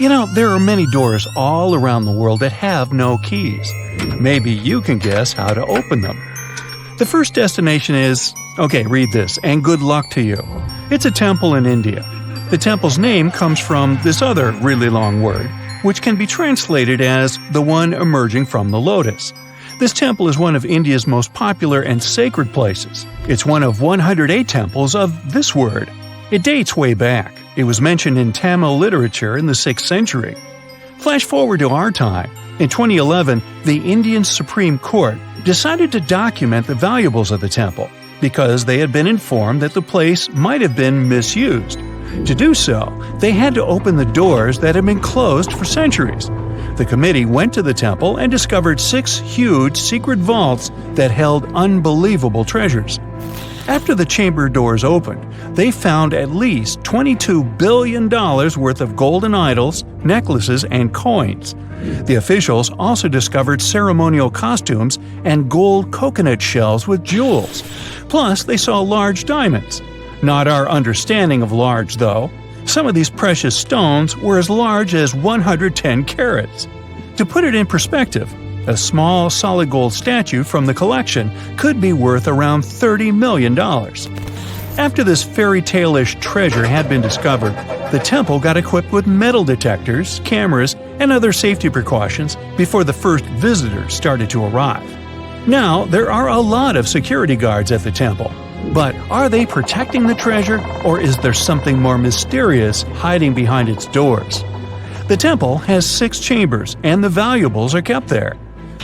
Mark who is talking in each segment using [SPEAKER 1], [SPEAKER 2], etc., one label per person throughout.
[SPEAKER 1] There are many doors all around the world that have no keys. Maybe you can guess how to open them. The first destination is… okay, read this, and good luck to you. It's a temple in India. The temple's name comes from this other really long word, which can be translated as the one emerging from the lotus. This temple is one of India's most popular and sacred places. It's one of 108 temples of this word. It dates way back. It was mentioned in Tamil literature in the 6th century. Flash forward to our time. In 2011, the Indian Supreme Court decided to document the valuables of the temple because they had been informed that the place might have been misused. To do so, they had to open the doors that had been closed for centuries. The committee went to the temple and discovered 6 huge secret vaults that held unbelievable treasures. After the chamber doors opened, they found at least $22 billion worth of golden idols, necklaces, and coins. The officials also discovered ceremonial costumes and gold coconut shells with jewels. Plus, they saw large diamonds. Not our understanding of large, though. Some of these precious stones were as large as 110 carats. To put it in perspective, a small solid gold statue from the collection could be worth around $30 million. After this fairy tale-ish treasure had been discovered, the temple got equipped with metal detectors, cameras, and other safety precautions before the first visitors started to arrive. Now, there are a lot of security guards at the temple. But are they protecting the treasure, or is there something more mysterious hiding behind its doors? The temple has 6 chambers, and the valuables are kept there.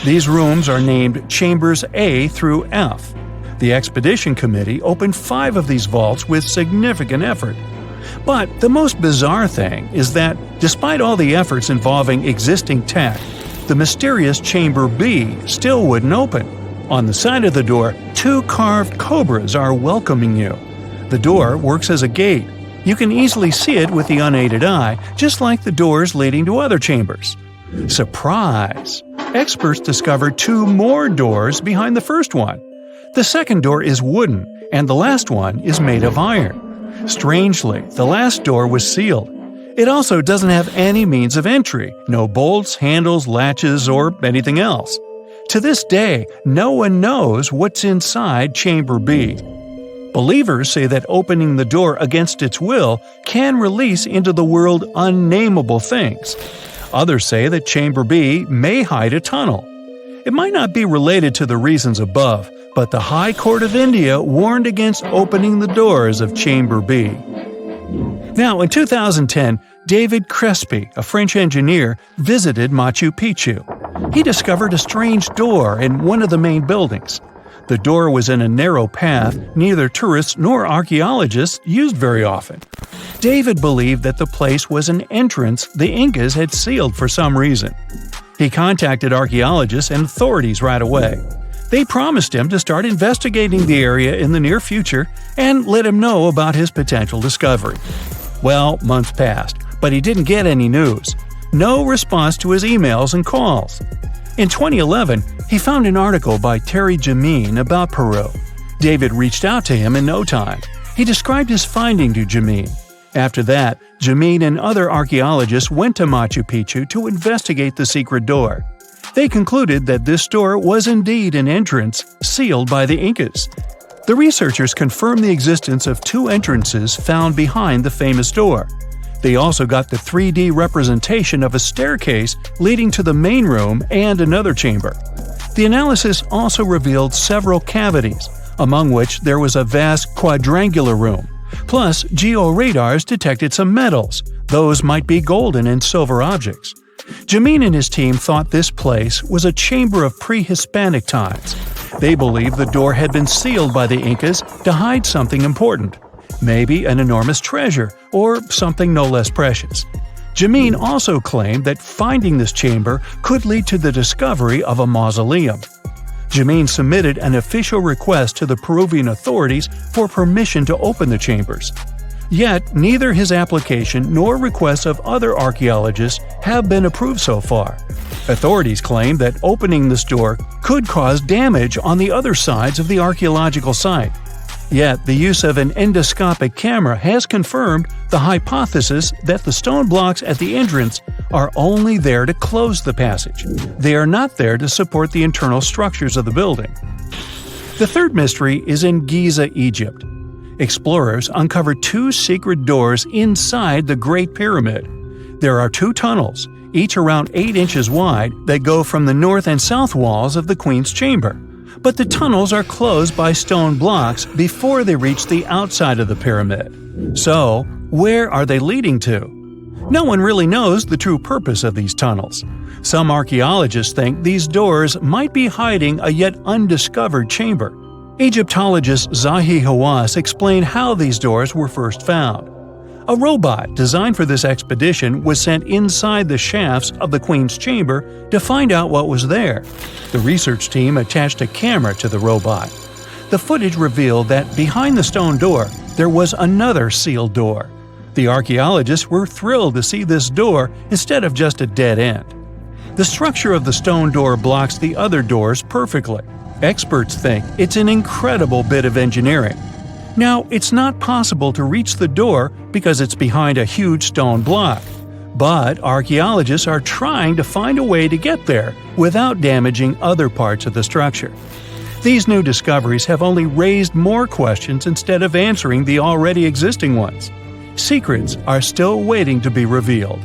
[SPEAKER 1] These rooms are named Chambers A through F. The expedition committee opened 5 of these vaults with significant effort. But the most bizarre thing is that, despite all the efforts involving existing tech, the mysterious Chamber B still wouldn't open. On the side of the door, 2 carved cobras are welcoming you. The door works as a gate. You can easily see it with the unaided eye, just like the doors leading to other chambers. Surprise! Experts discovered 2 more doors behind the first one. The second door is wooden, and the last one is made of iron. Strangely, the last door was sealed. It also doesn't have any means of entry, no bolts, handles, latches, or anything else. To this day, no one knows what's inside Chamber B. Believers say that opening the door against its will can release into the world unnameable things. Others say that Chamber B may hide a tunnel. It might not be related to the reasons above, but the High Court of India warned against opening the doors of Chamber B. Now, in 2010, David Crespi, a French engineer, visited Machu Picchu. He discovered a strange door in one of the main buildings. The door was in a narrow path neither tourists nor archaeologists used very often. David believed that the place was an entrance the Incas had sealed for some reason. He contacted archaeologists and authorities right away. They promised him to start investigating the area in the near future and let him know about his potential discovery. Well, months passed, but he didn't get any news. No response to his emails and calls. In 2011, he found an article by Terry Jameen about Peru. David reached out to him in no time. He described his finding to Jameen. After that, Jameen and other archaeologists went to Machu Picchu to investigate the secret door. They concluded that this door was indeed an entrance sealed by the Incas. The researchers confirmed the existence of 2 entrances found behind the famous door. They also got the 3D representation of a staircase leading to the main room and another chamber. The analysis also revealed several cavities, among which there was a vast quadrangular room. Plus, georadars detected some metals. Those might be golden and silver objects. Jameen and his team thought this place was a chamber of pre-Hispanic times. They believed the door had been sealed by the Incas to hide something important. Maybe an enormous treasure, or something no less precious. Jameen also claimed that finding this chamber could lead to the discovery of a mausoleum. Jameen submitted an official request to the Peruvian authorities for permission to open the chambers. Yet, neither his application nor requests of other archaeologists have been approved so far. Authorities claim that opening this door could cause damage on the other sides of the archaeological site. Yet the use of an endoscopic camera has confirmed the hypothesis that the stone blocks at the entrance are only there to close the passage. They are not there to support the internal structures of the building. The third mystery is in Giza, Egypt. Explorers uncovered two secret doors inside the Great Pyramid. There are two tunnels, each around 8 inches wide, that go from the north and south walls of the Queen's Chamber. But the tunnels are closed by stone blocks before they reach the outside of the pyramid. So, where are they leading to? No one really knows the true purpose of these tunnels. Some archaeologists think these doors might be hiding a yet undiscovered chamber. Egyptologist Zahi Hawass explained how these doors were first found. A robot designed for this expedition was sent inside the shafts of the Queen's Chamber to find out what was there. The research team attached a camera to the robot. The footage revealed that behind the stone door, there was another sealed door. The archaeologists were thrilled to see this door instead of just a dead end. The structure of the stone door blocks the other doors perfectly. Experts think it's an incredible bit of engineering. Now, it's not possible to reach the door because it's behind a huge stone block. But archaeologists are trying to find a way to get there without damaging other parts of the structure. These new discoveries have only raised more questions instead of answering the already existing ones. Secrets are still waiting to be revealed.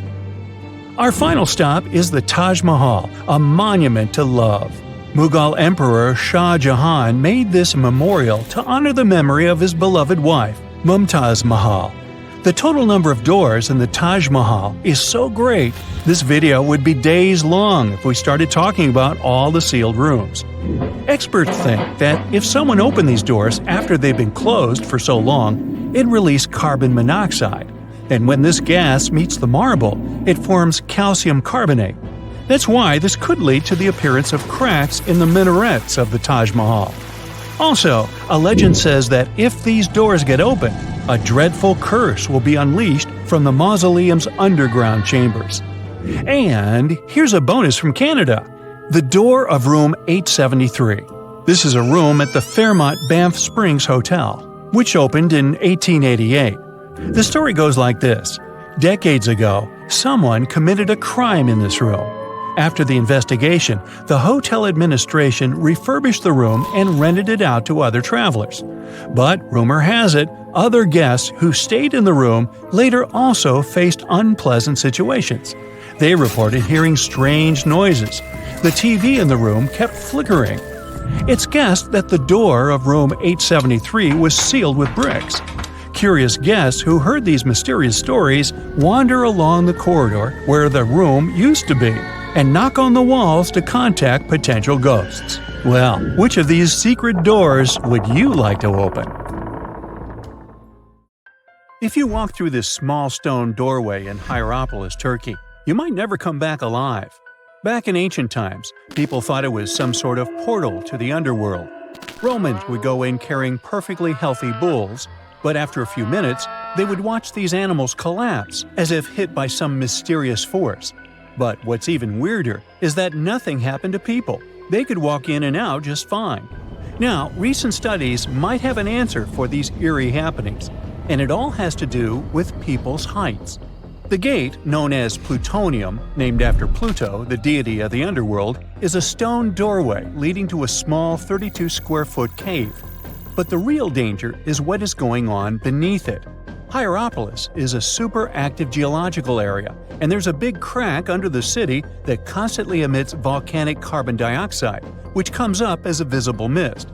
[SPEAKER 1] Our final stop is the Taj Mahal, a monument to love. Mughal Emperor Shah Jahan made this memorial to honor the memory of his beloved wife, Mumtaz Mahal. The total number of doors in the Taj Mahal is so great, this video would be days long if we started talking about all the sealed rooms. Experts think that if someone opened these doors after they've been closed for so long, it released carbon monoxide. And when this gas meets the marble, it forms calcium carbonate. That's why this could lead to the appearance of cracks in the minarets of the Taj Mahal. Also, a legend says that if these doors get open, a dreadful curse will be unleashed from the mausoleum's underground chambers. And here's a bonus from Canada: the door of room 873. This is a room at the Fairmont Banff Springs Hotel, which opened in 1888. The story goes like this. Decades ago, someone committed a crime in this room. After the investigation, the hotel administration refurbished the room and rented it out to other travelers. But rumor has it, other guests who stayed in the room later also faced unpleasant situations. They reported hearing strange noises. The TV in the room kept flickering. It's guessed that the door of room 873 was sealed with bricks. Curious guests who heard these mysterious stories wander along the corridor where the room used to be and knock on the walls to contact potential ghosts. Well, which of these secret doors would you like to open? If you walk through this small stone doorway in Hierapolis, Turkey, you might never come back alive. Back in ancient times, people thought it was some sort of portal to the underworld. Romans would go in carrying perfectly healthy bulls, but after a few minutes, they would watch these animals collapse as if hit by some mysterious force. But what's even weirder is that nothing happened to people. They could walk in and out just fine. Now, recent studies might have an answer for these eerie happenings, and it all has to do with people's heights. The gate, known as Plutonium, named after Pluto, the deity of the underworld, is a stone doorway leading to a small 32-square-foot cave. But the real danger is what is going on beneath it. Hierapolis is a super active geological area, and there's a big crack under the city that constantly emits volcanic carbon dioxide, which comes up as a visible mist.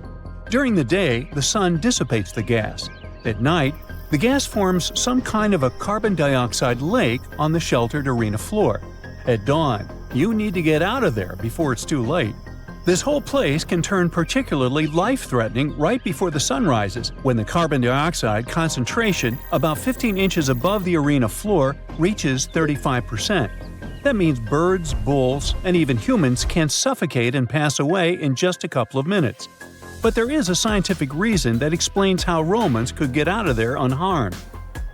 [SPEAKER 1] During the day, the sun dissipates the gas. At night, the gas forms some kind of a carbon dioxide lake on the sheltered arena floor. At dawn, you need to get out of there before it's too late. This whole place can turn particularly life-threatening right before the sun rises, when the carbon dioxide concentration, about 15 inches above the arena floor, reaches 35%. That means birds, bulls, and even humans can suffocate and pass away in just a couple of minutes. But there is a scientific reason that explains how Romans could get out of there unharmed.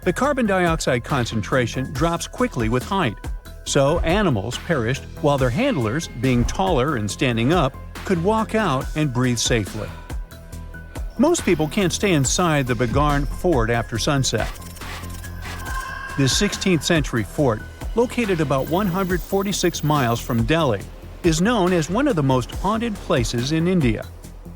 [SPEAKER 1] The carbon dioxide concentration drops quickly with height. So animals perished while their handlers, being taller and standing up, could walk out and breathe safely. Most people can't stay inside the Begarn Fort after sunset. This 16th century fort, located about 146 miles from Delhi, is known as one of the most haunted places in India.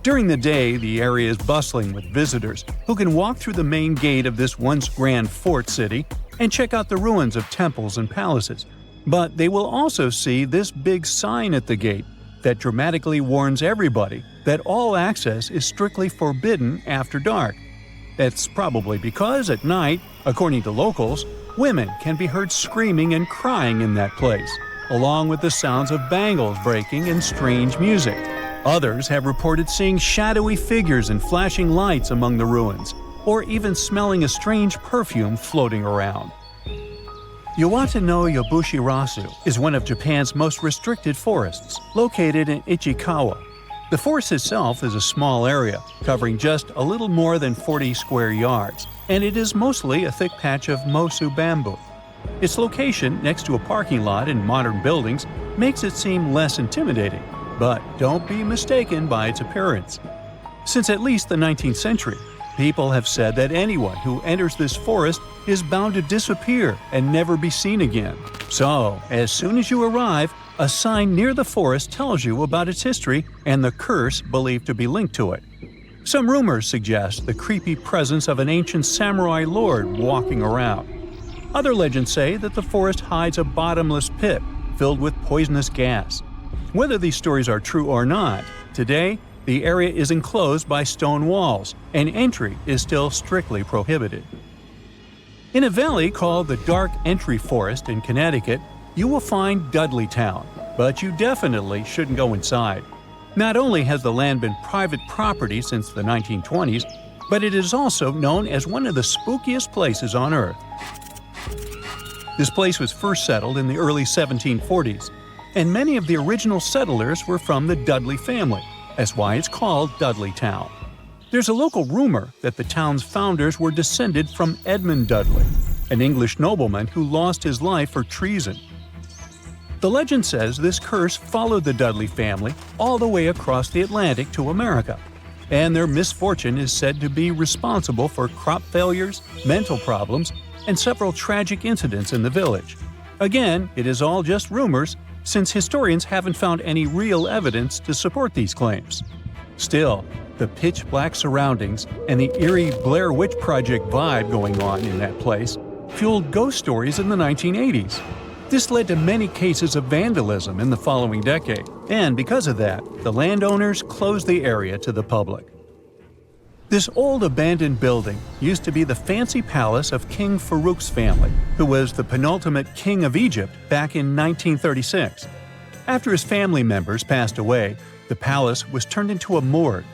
[SPEAKER 1] During the day, the area is bustling with visitors who can walk through the main gate of this once grand fort city and check out the ruins of temples and palaces. But they will also see this big sign at the gate that dramatically warns everybody that all access is strictly forbidden after dark. That's probably because at night, according to locals, women can be heard screaming and crying in that place, along with the sounds of bangles breaking and strange music. Others have reported seeing shadowy figures and flashing lights among the ruins, or even smelling a strange perfume floating around. Yawata no Yabushirasu is one of Japan's most restricted forests, located in Ichikawa. The forest itself is a small area, covering just a little more than 40 square yards, and it is mostly a thick patch of mosu bamboo. Its location next to a parking lot and modern buildings makes it seem less intimidating, but don't be mistaken by its appearance. Since at least the 19th century, people have said that anyone who enters this forest is bound to disappear and never be seen again. So, as soon as you arrive, a sign near the forest tells you about its history and the curse believed to be linked to it. Some rumors suggest the creepy presence of an ancient samurai lord walking around. Other legends say that the forest hides a bottomless pit filled with poisonous gas. Whether these stories are true or not, today, the area is enclosed by stone walls, and entry is still strictly prohibited. In a valley called the Dark Entry Forest in Connecticut, you will find Dudleytown, but you definitely shouldn't go inside. Not only has the land been private property since the 1920s, but it is also known as one of the spookiest places on Earth. This place was first settled in the early 1740s, and many of the original settlers were from the Dudley family. That's why it's called Dudleytown. There's a local rumor that the town's founders were descended from Edmund Dudley, an English nobleman who lost his life for treason. The legend says this curse followed the Dudley family all the way across the Atlantic to America, and their misfortune is said to be responsible for crop failures, mental problems, and several tragic incidents in the village. Again, it is all just rumors, since historians haven't found any real evidence to support these claims. Still, the pitch-black surroundings and the eerie Blair Witch Project vibe going on in that place fueled ghost stories in the 1980s. This led to many cases of vandalism in the following decade, and because of that, the landowners closed the area to the public. This old abandoned building used to be the fancy palace of King Farouk's family, who was the penultimate king of Egypt back in 1936. After his family members passed away, the palace was turned into a morgue.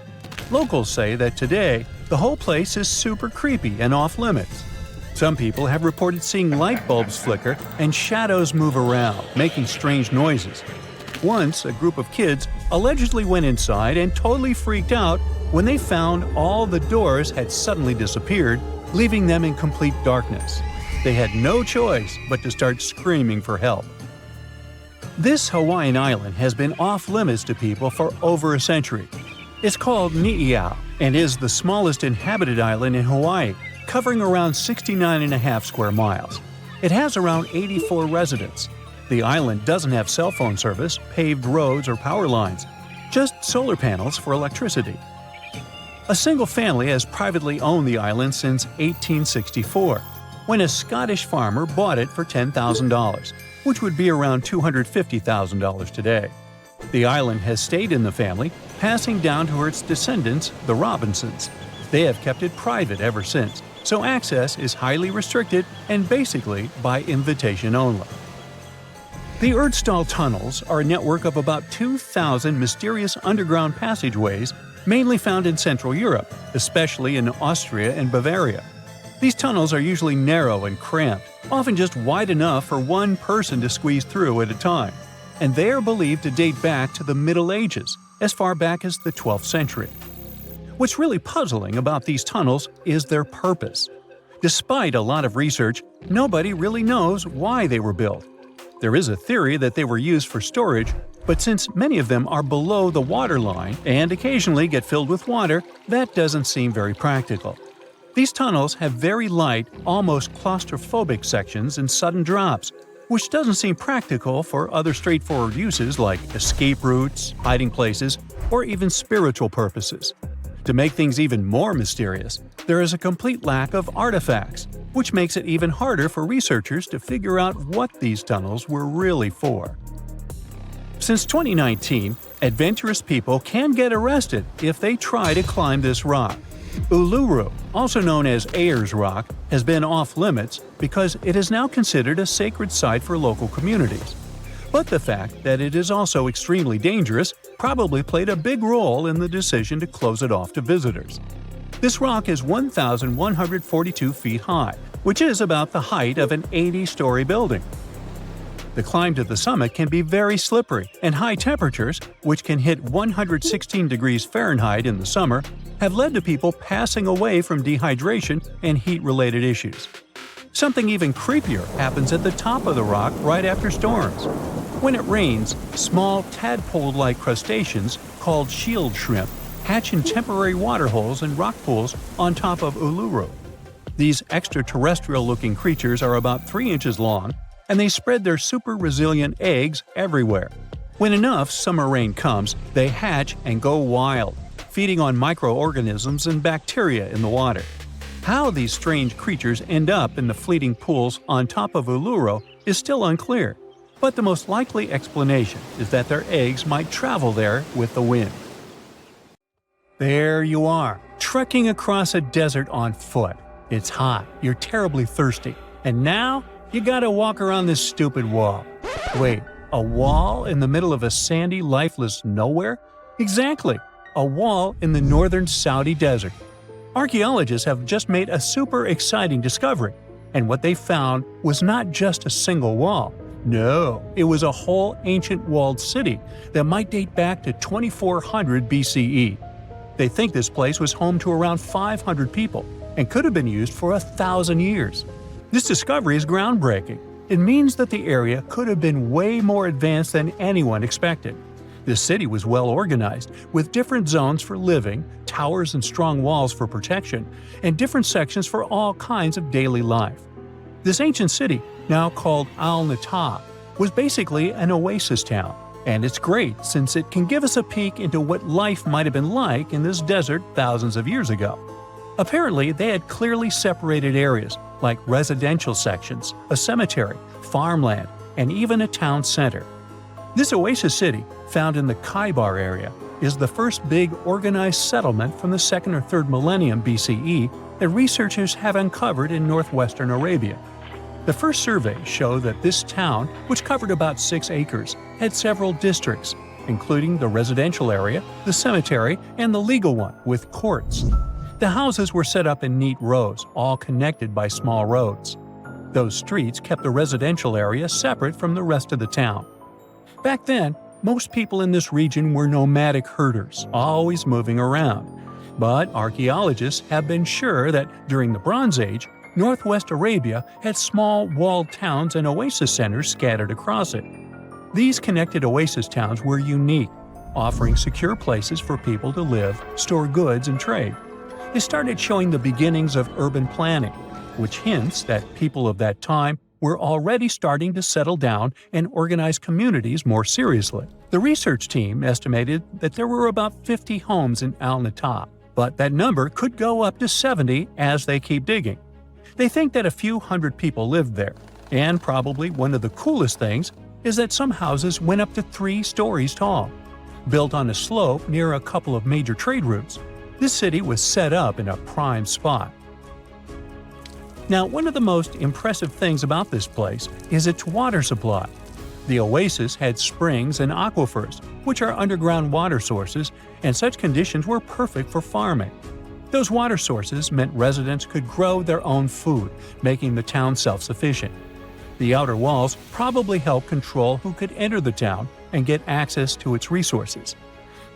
[SPEAKER 1] Locals say that today, the whole place is super creepy and off-limits. Some people have reported seeing light bulbs flicker and shadows move around, making strange noises. Once, a group of kids allegedly went inside and totally freaked out when they found all the doors had suddenly disappeared, leaving them in complete darkness. They had no choice but to start screaming for help. This Hawaiian island has been off-limits to people for over a century. It's called Ni'iau and is the smallest inhabited island in Hawaii, covering around 69.5 square miles. It has around 84 residents. The island doesn't have cell phone service, paved roads, or power lines, just solar panels for electricity. A single family has privately owned the island since 1864, when a Scottish farmer bought it for $10,000, which would be around $250,000 today. The island has stayed in the family, passing down to its descendants, the Robinsons. They have kept it private ever since, so access is highly restricted and basically by invitation only. The Erdstall tunnels are a network of about 2,000 mysterious underground passageways mainly found in Central Europe, especially in Austria and Bavaria. These tunnels are usually narrow and cramped, often just wide enough for one person to squeeze through at a time, and they are believed to date back to the Middle Ages, as far back as the 12th century. What's really puzzling about these tunnels is their purpose. Despite a lot of research, nobody really knows why they were built. There is a theory that they were used for storage, But since many of them are below the waterline and occasionally get filled with water, that doesn't seem very practical. These tunnels have very light, almost claustrophobic sections and sudden drops, which doesn't seem practical for other straightforward uses like escape routes, hiding places, or even spiritual purposes. To make things even more mysterious, there is a complete lack of artifacts, which makes it even harder for researchers to figure out what these tunnels were really for. Since 2019, adventurous people can get arrested if they try to climb this rock. Uluru, also known as Ayers Rock, has been off-limits because it is now considered a sacred site for local communities. But the fact that it is also extremely dangerous probably played a big role in the decision to close it off to visitors. This rock is 1,142 feet high, which is about the height of an 80-story building. The climb to the summit can be very slippery, and high temperatures, which can hit 116 degrees Fahrenheit in the summer, have led to people passing away from dehydration and heat-related issues. Something even creepier happens at the top of the rock right after storms. When it rains, small tadpole-like crustaceans called shield shrimp hatch in temporary waterholes and rock pools on top of Uluru. These extraterrestrial-looking creatures are about 3 inches long, and they spread their super-resilient eggs everywhere. When enough summer rain comes, they hatch and go wild, feeding on microorganisms and bacteria in the water. How these strange creatures end up in the fleeting pools on top of Uluru is still unclear, but the most likely explanation is that their eggs might travel there with the wind. There you are, trekking across a desert on foot. It's hot, you're terribly thirsty, and now you gotta walk around this stupid wall. Wait, a wall in the middle of a sandy, lifeless nowhere? Exactly, a wall in the northern Saudi desert. Archaeologists have just made a super exciting discovery, and what they found was not just a single wall. No, it was a whole ancient walled city that might date back to 2400 BCE. They think this place was home to around 500 people and could have been used for 1,000 years. This discovery is groundbreaking. It means that the area could have been way more advanced than anyone expected. This city was well organized, with different zones for living, towers and strong walls for protection, and different sections for all kinds of daily life. This ancient city, now called Al-Natab, was basically an oasis town, and it's great since it can give us a peek into what life might have been like in this desert thousands of years ago. Apparently, they had clearly separated areas, like residential sections, a cemetery, farmland, and even a town center. This oasis city, found in the Khaybar area, is the first big organized settlement from the 2nd or 3rd millennium BCE that researchers have uncovered in northwestern Arabia. The first surveys show that this town, which covered about 6 acres, had several districts, including the residential area, the cemetery, and the legal one, with courts. The houses were set up in neat rows, all connected by small roads. Those streets kept the residential area separate from the rest of the town. Back then, most people in this region were nomadic herders, always moving around. But archaeologists have been sure that during the Bronze Age, northwest Arabia had small walled towns and oasis centers scattered across it. These connected oasis towns were unique, offering secure places for people to live, store goods, and trade. They started showing the beginnings of urban planning, which hints that people of that time were already starting to settle down and organize communities more seriously. The research team estimated that there were about 50 homes in Al-Natab, but that number could go up to 70 as they keep digging. They think that a few hundred people lived there, and probably one of the coolest things is that some houses went up to 3 stories tall. Built on a slope near a couple of major trade routes, this city was set up in a prime spot. Now, one of the most impressive things about this place is its water supply. The oasis had springs and aquifers, which are underground water sources, and such conditions were perfect for farming. Those water sources meant residents could grow their own food, making the town self-sufficient. The outer walls probably helped control who could enter the town and get access to its resources.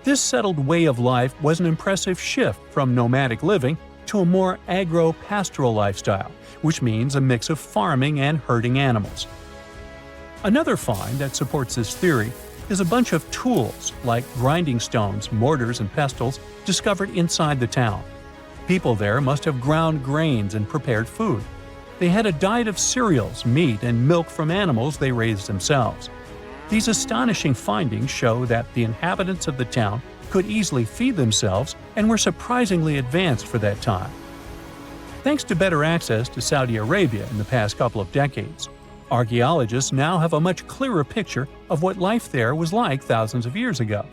[SPEAKER 1] This settled way of life was an impressive shift from nomadic living to a more agro-pastoral lifestyle, which means a mix of farming and herding animals. Another find that supports this theory is a bunch of tools, like grinding stones, mortars, and pestles, discovered inside the town. People there must have ground grains and prepared food. They had a diet of cereals, meat, and milk from animals they raised themselves. These astonishing findings show that the inhabitants of the town could easily feed themselves and were surprisingly advanced for that time. Thanks to better access to Saudi Arabia in the past couple of decades, archaeologists now have a much clearer picture of what life there was like thousands of years ago.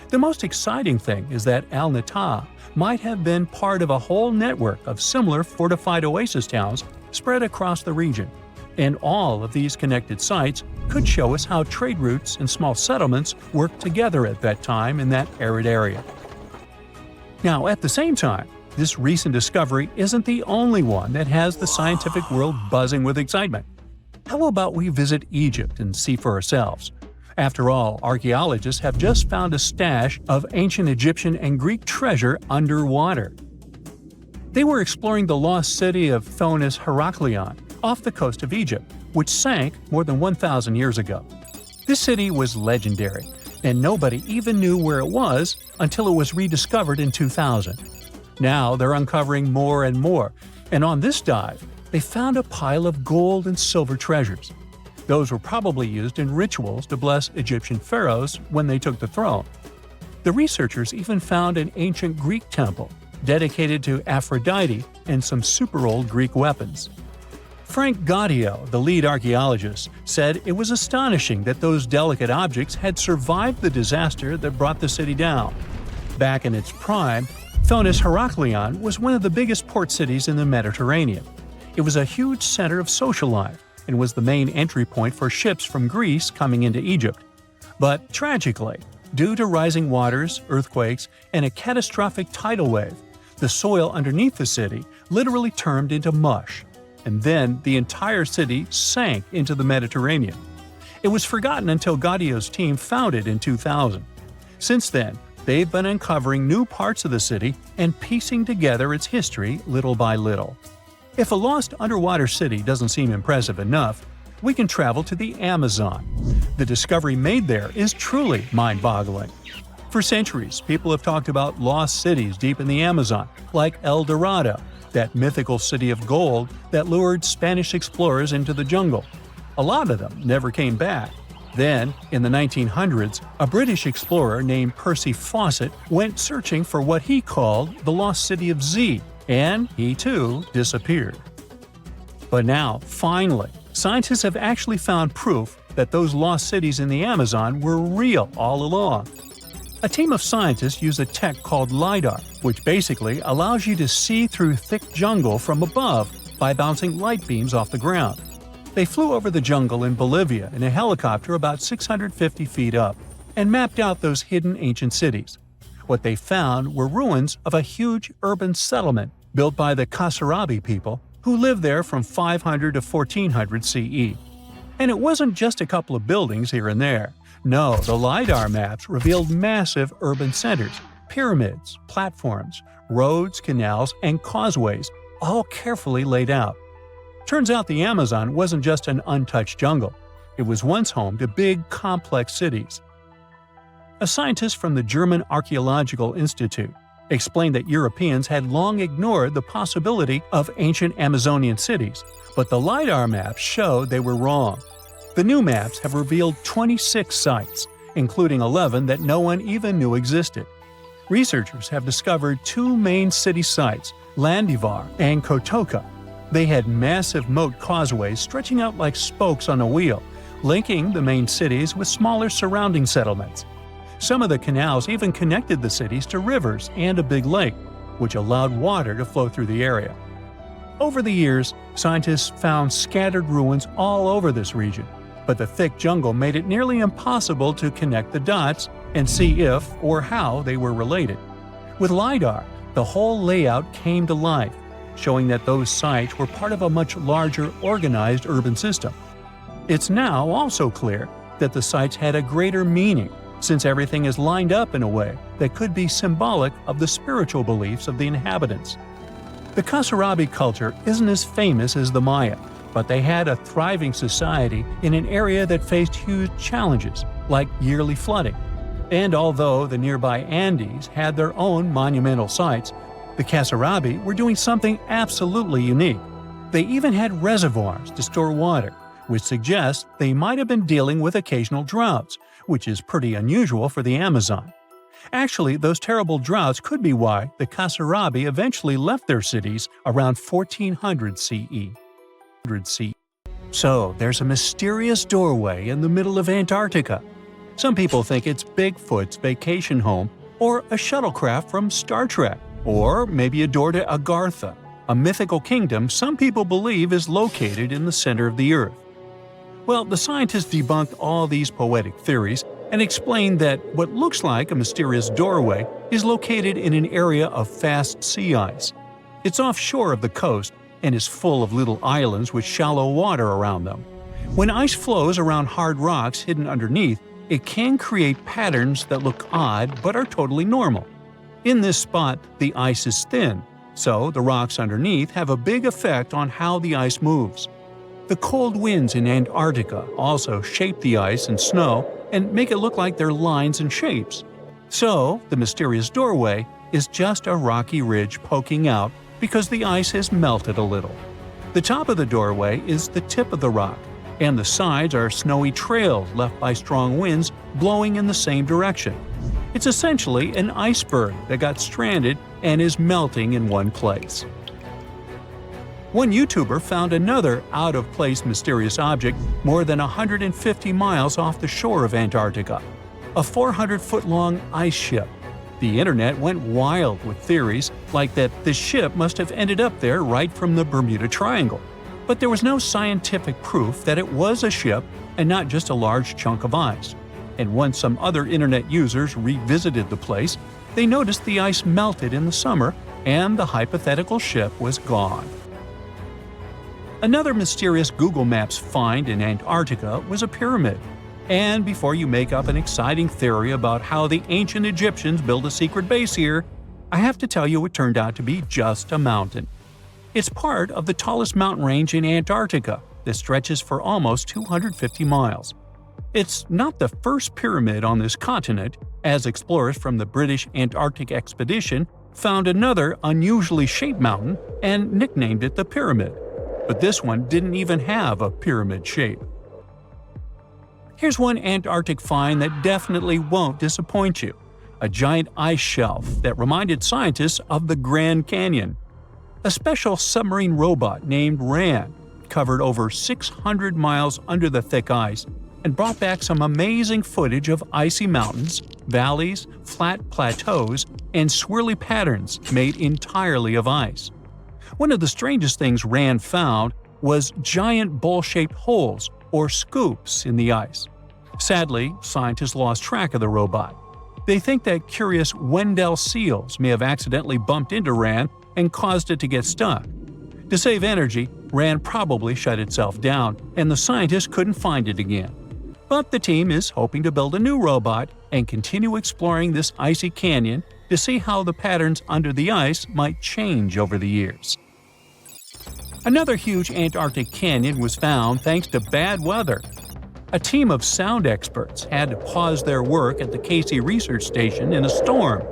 [SPEAKER 1] The most exciting thing is that Al-Nata might have been part of a whole network of similar fortified oasis towns spread across the region, and all of these connected sites could show us how trade routes and small settlements worked together at that time in that arid area. Now, at the same time, this recent discovery isn't the only one that has the scientific world buzzing with excitement. How about we visit Egypt and see for ourselves? After all, archaeologists have just found a stash of ancient Egyptian and Greek treasure underwater. They were exploring the lost city of Thonis Heraklion off the coast of Egypt, which sank more than 1,000 years ago. This city was legendary, and nobody even knew where it was until it was rediscovered in 2000. Now they're uncovering more and more, and on this dive, they found a pile of gold and silver treasures. Those were probably used in rituals to bless Egyptian pharaohs when they took the throne. The researchers even found an ancient Greek temple dedicated to Aphrodite and some super-old Greek weapons. Frank Gaudio, the lead archaeologist, said it was astonishing that those delicate objects had survived the disaster that brought the city down. Back in its prime, Thonis Heraklion was one of the biggest port cities in the Mediterranean. It was a huge center of social life and was the main entry point for ships from Greece coming into Egypt. But tragically, due to rising waters, earthquakes, and a catastrophic tidal wave, the soil underneath the city literally turned into mush, and then the entire city sank into the Mediterranean. It was forgotten until Gaudio's team found it in 2000. Since then, they've been uncovering new parts of the city and piecing together its history little by little. If a lost underwater city doesn't seem impressive enough, we can travel to the Amazon. The discovery made there is truly mind-boggling. For centuries, people have talked about lost cities deep in the Amazon, like El Dorado, that mythical city of gold that lured Spanish explorers into the jungle. A lot of them never came back. Then, in the 1900s, a British explorer named Percy Fawcett went searching for what he called the lost city of Z, and he too disappeared. But now, finally, scientists have actually found proof that those lost cities in the Amazon were real all along. A team of scientists use a tech called LiDAR, which basically allows you to see through thick jungle from above by bouncing light beams off the ground. They flew over the jungle in Bolivia in a helicopter about 650 feet up and mapped out those hidden ancient cities. What they found were ruins of a huge urban settlement built by the Kasarabi people who lived there from 500 to 1400 CE. And it wasn't just a couple of buildings here and there. No, the LiDAR maps revealed massive urban centers, pyramids, platforms, roads, canals, and causeways, all carefully laid out. Turns out the Amazon wasn't just an untouched jungle. It was once home to big, complex cities. A scientist from the German Archaeological Institute explained that Europeans had long ignored the possibility of ancient Amazonian cities, but the LiDAR maps showed they were wrong. The new maps have revealed 26 sites, including 11 that no one even knew existed. Researchers have discovered two main city sites, Landivar and Kotoka. They had massive moat causeways stretching out like spokes on a wheel, linking the main cities with smaller surrounding settlements. Some of the canals even connected the cities to rivers and a big lake, which allowed water to flow through the area. Over the years, scientists found scattered ruins all over this region, but the thick jungle made it nearly impossible to connect the dots and see if or how they were related. With LiDAR, the whole layout came to life, showing that those sites were part of a much larger, organized urban system. It's now also clear that the sites had a greater meaning, since everything is lined up in a way that could be symbolic of the spiritual beliefs of the inhabitants. The Kasarabi culture isn't as famous as the Maya, but they had a thriving society in an area that faced huge challenges, like yearly flooding. And although the nearby Andes had their own monumental sites, the Kasarabi were doing something absolutely unique. They even had reservoirs to store water, which suggests they might have been dealing with occasional droughts, which is pretty unusual for the Amazon. Actually, those terrible droughts could be why the Kasarabi eventually left their cities around 1400 CE. So, there's a mysterious doorway in the middle of Antarctica. Some people think it's Bigfoot's vacation home, or a shuttlecraft from Star Trek, or maybe a door to Agartha, a mythical kingdom some people believe is located in the center of the Earth. Well, the scientists debunked all these poetic theories and explained that what looks like a mysterious doorway is located in an area of fast sea ice. It's offshore of the coast and is full of little islands with shallow water around them. When ice flows around hard rocks hidden underneath, it can create patterns that look odd but are totally normal. In this spot, the ice is thin, so the rocks underneath have a big effect on how the ice moves. The cold winds in Antarctica also shape the ice and snow and make it look like they're lines and shapes. So, the mysterious doorway is just a rocky ridge poking out because the ice has melted a little. The top of the doorway is the tip of the rock, and the sides are snowy trails left by strong winds blowing in the same direction. It's essentially an iceberg that got stranded and is melting in one place. One YouTuber found another out-of-place mysterious object more than 150 miles off the shore of Antarctica, a 400-foot-long ice ship. The internet went wild with theories like that the ship must have ended up there right from the Bermuda Triangle. But there was no scientific proof that it was a ship and not just a large chunk of ice. And once some other internet users revisited the place, they noticed the ice melted in the summer and the hypothetical ship was gone. Another mysterious Google Maps find in Antarctica was a pyramid. And before you make up an exciting theory about how the ancient Egyptians built a secret base here, I have to tell you it turned out to be just a mountain. It's part of the tallest mountain range in Antarctica that stretches for almost 250 miles. It's not the first pyramid on this continent, as explorers from the British Antarctic Expedition found another unusually shaped mountain and nicknamed it the Pyramid. But this one didn't even have a pyramid shape. Here's one Antarctic find that definitely won't disappoint you: a giant ice shelf that reminded scientists of the Grand Canyon. A special submarine robot named RAN covered over 600 miles under the thick ice and brought back some amazing footage of icy mountains, valleys, flat plateaus, and swirly patterns made entirely of ice. One of the strangest things RAN found was giant bowl-shaped holes, or scoops, in the ice. Sadly, scientists lost track of the robot. They think that curious Wendell seals may have accidentally bumped into RAN and caused it to get stuck. To save energy, RAN probably shut itself down, and the scientists couldn't find it again. But the team is hoping to build a new robot and continue exploring this icy canyon to see how the patterns under the ice might change over the years. Another huge Antarctic canyon was found thanks to bad weather. A team of sound experts had to pause their work at the Casey Research Station in a storm.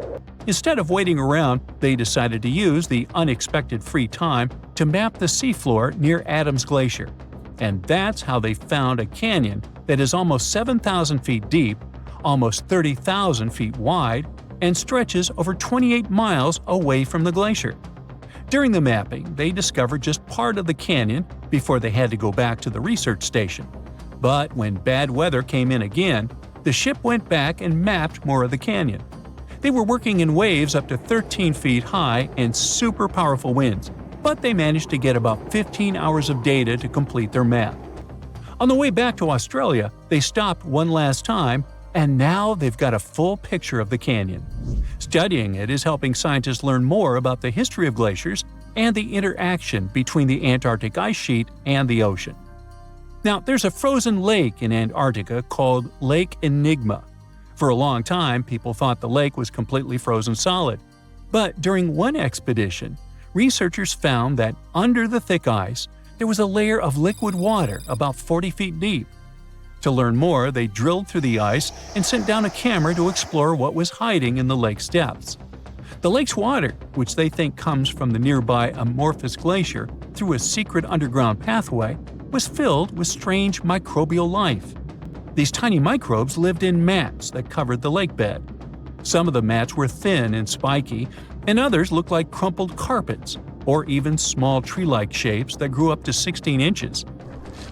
[SPEAKER 1] Instead of waiting around, they decided to use the unexpected free time to map the seafloor near Adams Glacier. And that's how they found a canyon that is almost 7,000 feet deep, almost 30,000 feet wide, and stretches over 28 miles away from the glacier. During the mapping, they discovered just part of the canyon before they had to go back to the research station. But when bad weather came in again, the ship went back and mapped more of the canyon. They were working in waves up to 13 feet high and super powerful winds, but they managed to get about 15 hours of data to complete their map. On the way back to Australia, they stopped one last time, and now they've got a full picture of the canyon. Studying it is helping scientists learn more about the history of glaciers and the interaction between the Antarctic ice sheet and the ocean. Now, there's a frozen lake in Antarctica called Lake Enigma. For a long time, people thought the lake was completely frozen solid. But during one expedition, researchers found that under the thick ice, there was a layer of liquid water about 40 feet deep. To learn more, they drilled through the ice and sent down a camera to explore what was hiding in the lake's depths. The lake's water, which they think comes from the nearby amorphous glacier through a secret underground pathway, was filled with strange microbial life. These tiny microbes lived in mats that covered the lake bed. Some of the mats were thin and spiky, and others looked like crumpled carpets, or even small tree-like shapes that grew up to 16 inches.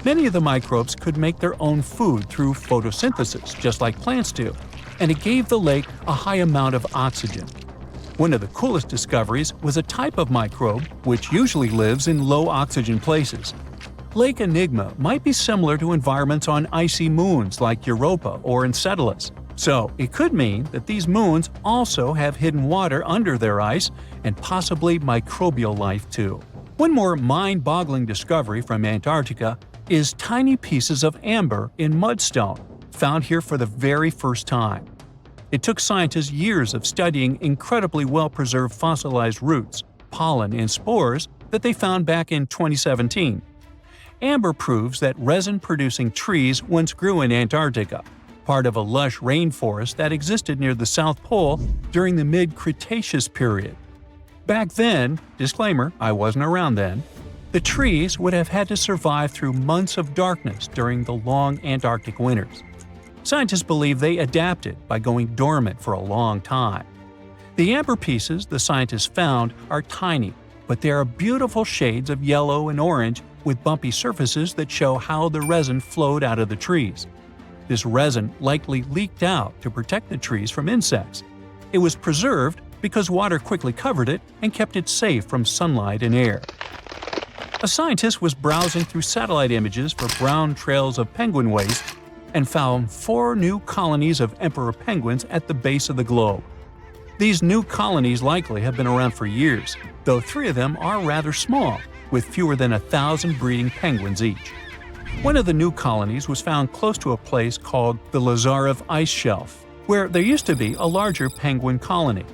[SPEAKER 1] Many of the microbes could make their own food through photosynthesis, just like plants do, and it gave the lake a high amount of oxygen. One of the coolest discoveries was a type of microbe which usually lives in low-oxygen places. Lake Enigma might be similar to environments on icy moons like Europa or Enceladus, so it could mean that these moons also have hidden water under their ice and possibly microbial life too. One more mind-boggling discovery from Antarctica is tiny pieces of amber in mudstone, found here for the very first time. It took scientists years of studying incredibly well-preserved fossilized roots, pollen, and spores that they found back in 2017. Amber proves that resin-producing trees once grew in Antarctica, part of a lush rainforest that existed near the South Pole during the mid-Cretaceous period. Back then, disclaimer, I wasn't around then, the trees would have had to survive through months of darkness during the long Antarctic winters. Scientists believe they adapted by going dormant for a long time. The amber pieces the scientists found are tiny, but they are beautiful shades of yellow and orange with bumpy surfaces that show how the resin flowed out of the trees. This resin likely leaked out to protect the trees from insects. It was preserved because water quickly covered it and kept it safe from sunlight and air. A scientist was browsing through satellite images for brown trails of penguin waste and found 4 new colonies of emperor penguins at the base of the globe. These new colonies likely have been around for years, though 3 of them are rather small, with fewer than 1,000 breeding penguins each. One of the new colonies was found close to a place called the Lazarev Ice Shelf, where there used to be a larger penguin colony.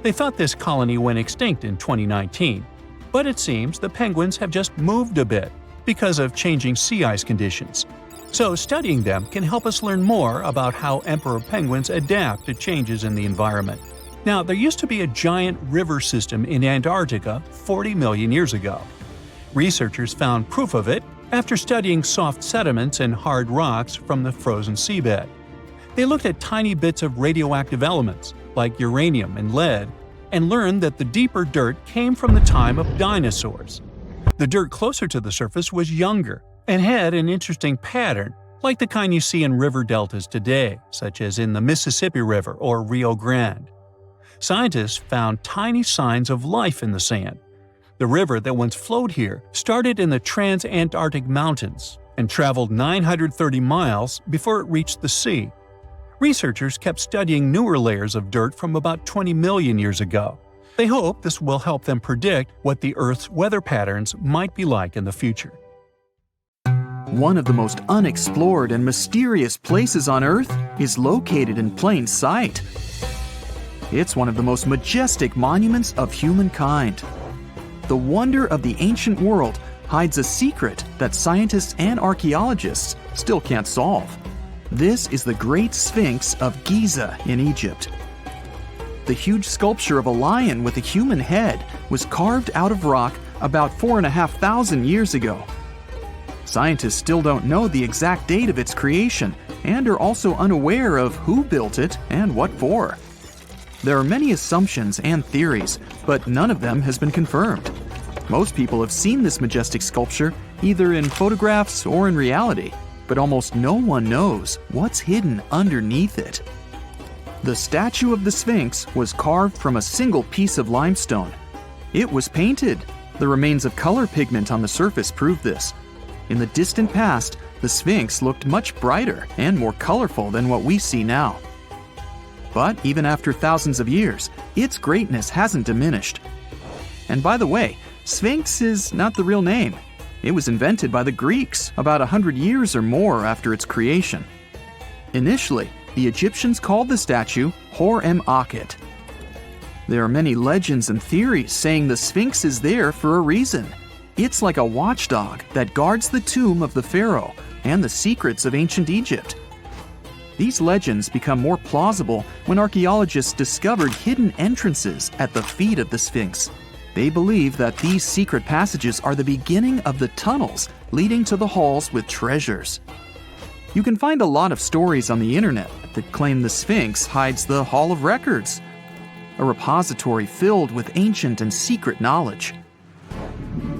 [SPEAKER 1] They thought this colony went extinct in 2019, but it seems the penguins have just moved a bit because of changing sea ice conditions. So studying them can help us learn more about how emperor penguins adapt to changes in the environment. Now, there used to be a giant river system in Antarctica 40 million years ago. Researchers found proof of it after studying soft sediments and hard rocks from the frozen seabed. They looked at tiny bits of radioactive elements, like uranium and lead, and learned that the deeper dirt came from the time of dinosaurs. The dirt closer to the surface was younger and had an interesting pattern, like the kind you see in river deltas today, such as in the Mississippi River or Rio Grande. Scientists found tiny signs of life in the sand. The river that once flowed here started in the Trans-Antarctic Mountains and traveled 930 miles before it reached the sea. Researchers kept studying newer layers of dirt from about 20 million years ago. They hope this will help them predict what the Earth's weather patterns might be like in the future.
[SPEAKER 2] One of the most unexplored and mysterious places on Earth is located in plain sight. It's one of the most majestic monuments of humankind. The wonder of the ancient world hides a secret that scientists and archaeologists still can't solve. This is the Great Sphinx of Giza in Egypt. The huge sculpture of a lion with a human head was carved out of rock about 4,500 years ago. Scientists still don't know the exact date of its creation and are also unaware of who built it and what for. There are many assumptions and theories, but none of them has been confirmed. Most people have seen this majestic sculpture either in photographs or in reality, but almost no one knows what's hidden underneath it. The statue of the Sphinx was carved from a single piece of limestone. It was painted. The remains of color pigment on the surface prove this. In the distant past, the Sphinx looked much brighter and more colorful than what we see now. But even after thousands of years, its greatness hasn't diminished. And by the way, Sphinx is not the real name. It was invented by the Greeks about 100 years or more after its creation. Initially, the Egyptians called the statue Hor-em-Akhet. There are many legends and theories saying the Sphinx is there for a reason. It's like a watchdog that guards the tomb of the pharaoh and the secrets of ancient Egypt. These legends become more plausible when archaeologists discovered hidden entrances at the feet of the Sphinx. They believe that these secret passages are the beginning of the tunnels leading to the halls with treasures. You can find a lot of stories on the internet that claim the Sphinx hides the Hall of Records, a repository filled with ancient and secret knowledge.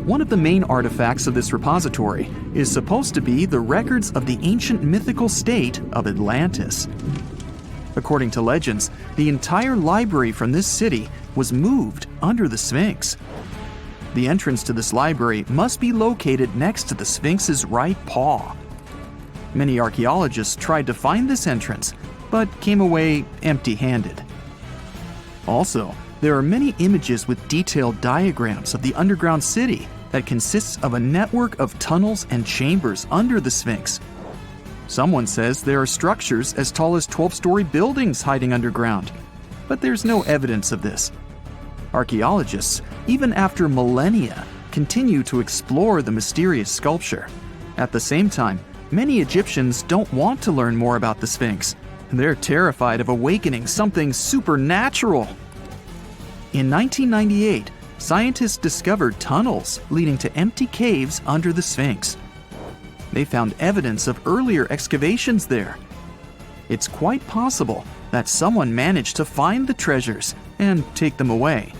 [SPEAKER 2] One of the main artifacts of this repository is supposed to be the records of the ancient mythical state of Atlantis. According to legends, the entire library from this city was moved under the Sphinx. The entrance to this library must be located next to the Sphinx's right paw. Many archaeologists tried to find this entrance, but came away empty-handed. Also, there are many images with detailed diagrams of the underground city that consists of a network of tunnels and chambers under the Sphinx. Someone says there are structures as tall as 12-story buildings hiding underground, but there's no evidence of this. Archaeologists, even after millennia, continue to explore the mysterious sculpture. At the same time, many Egyptians don't want to learn more about the Sphinx. They're terrified of awakening something supernatural. In 1998, scientists discovered tunnels leading to empty caves under the Sphinx. They found evidence of earlier excavations there. It's quite possible that someone managed to find the treasures and take them away.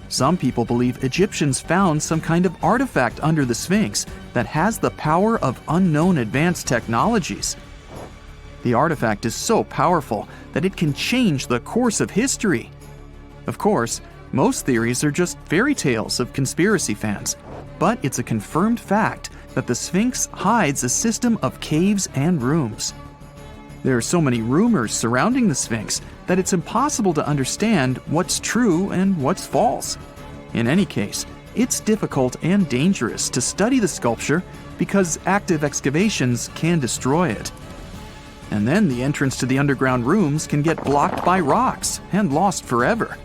[SPEAKER 2] Some people believe Egyptians found some kind of artifact under the Sphinx that has the power of unknown advanced technologies. The artifact is so powerful that it can change the course of history. Of course, most theories are just fairy tales of conspiracy fans, but it's a confirmed fact that the Sphinx hides a system of caves and rooms. There are so many rumors surrounding the Sphinx that it's impossible to understand what's true and what's false. In any case, it's difficult and dangerous to study the sculpture because active excavations can destroy it. And then the entrance to the underground rooms can get blocked by rocks and lost forever.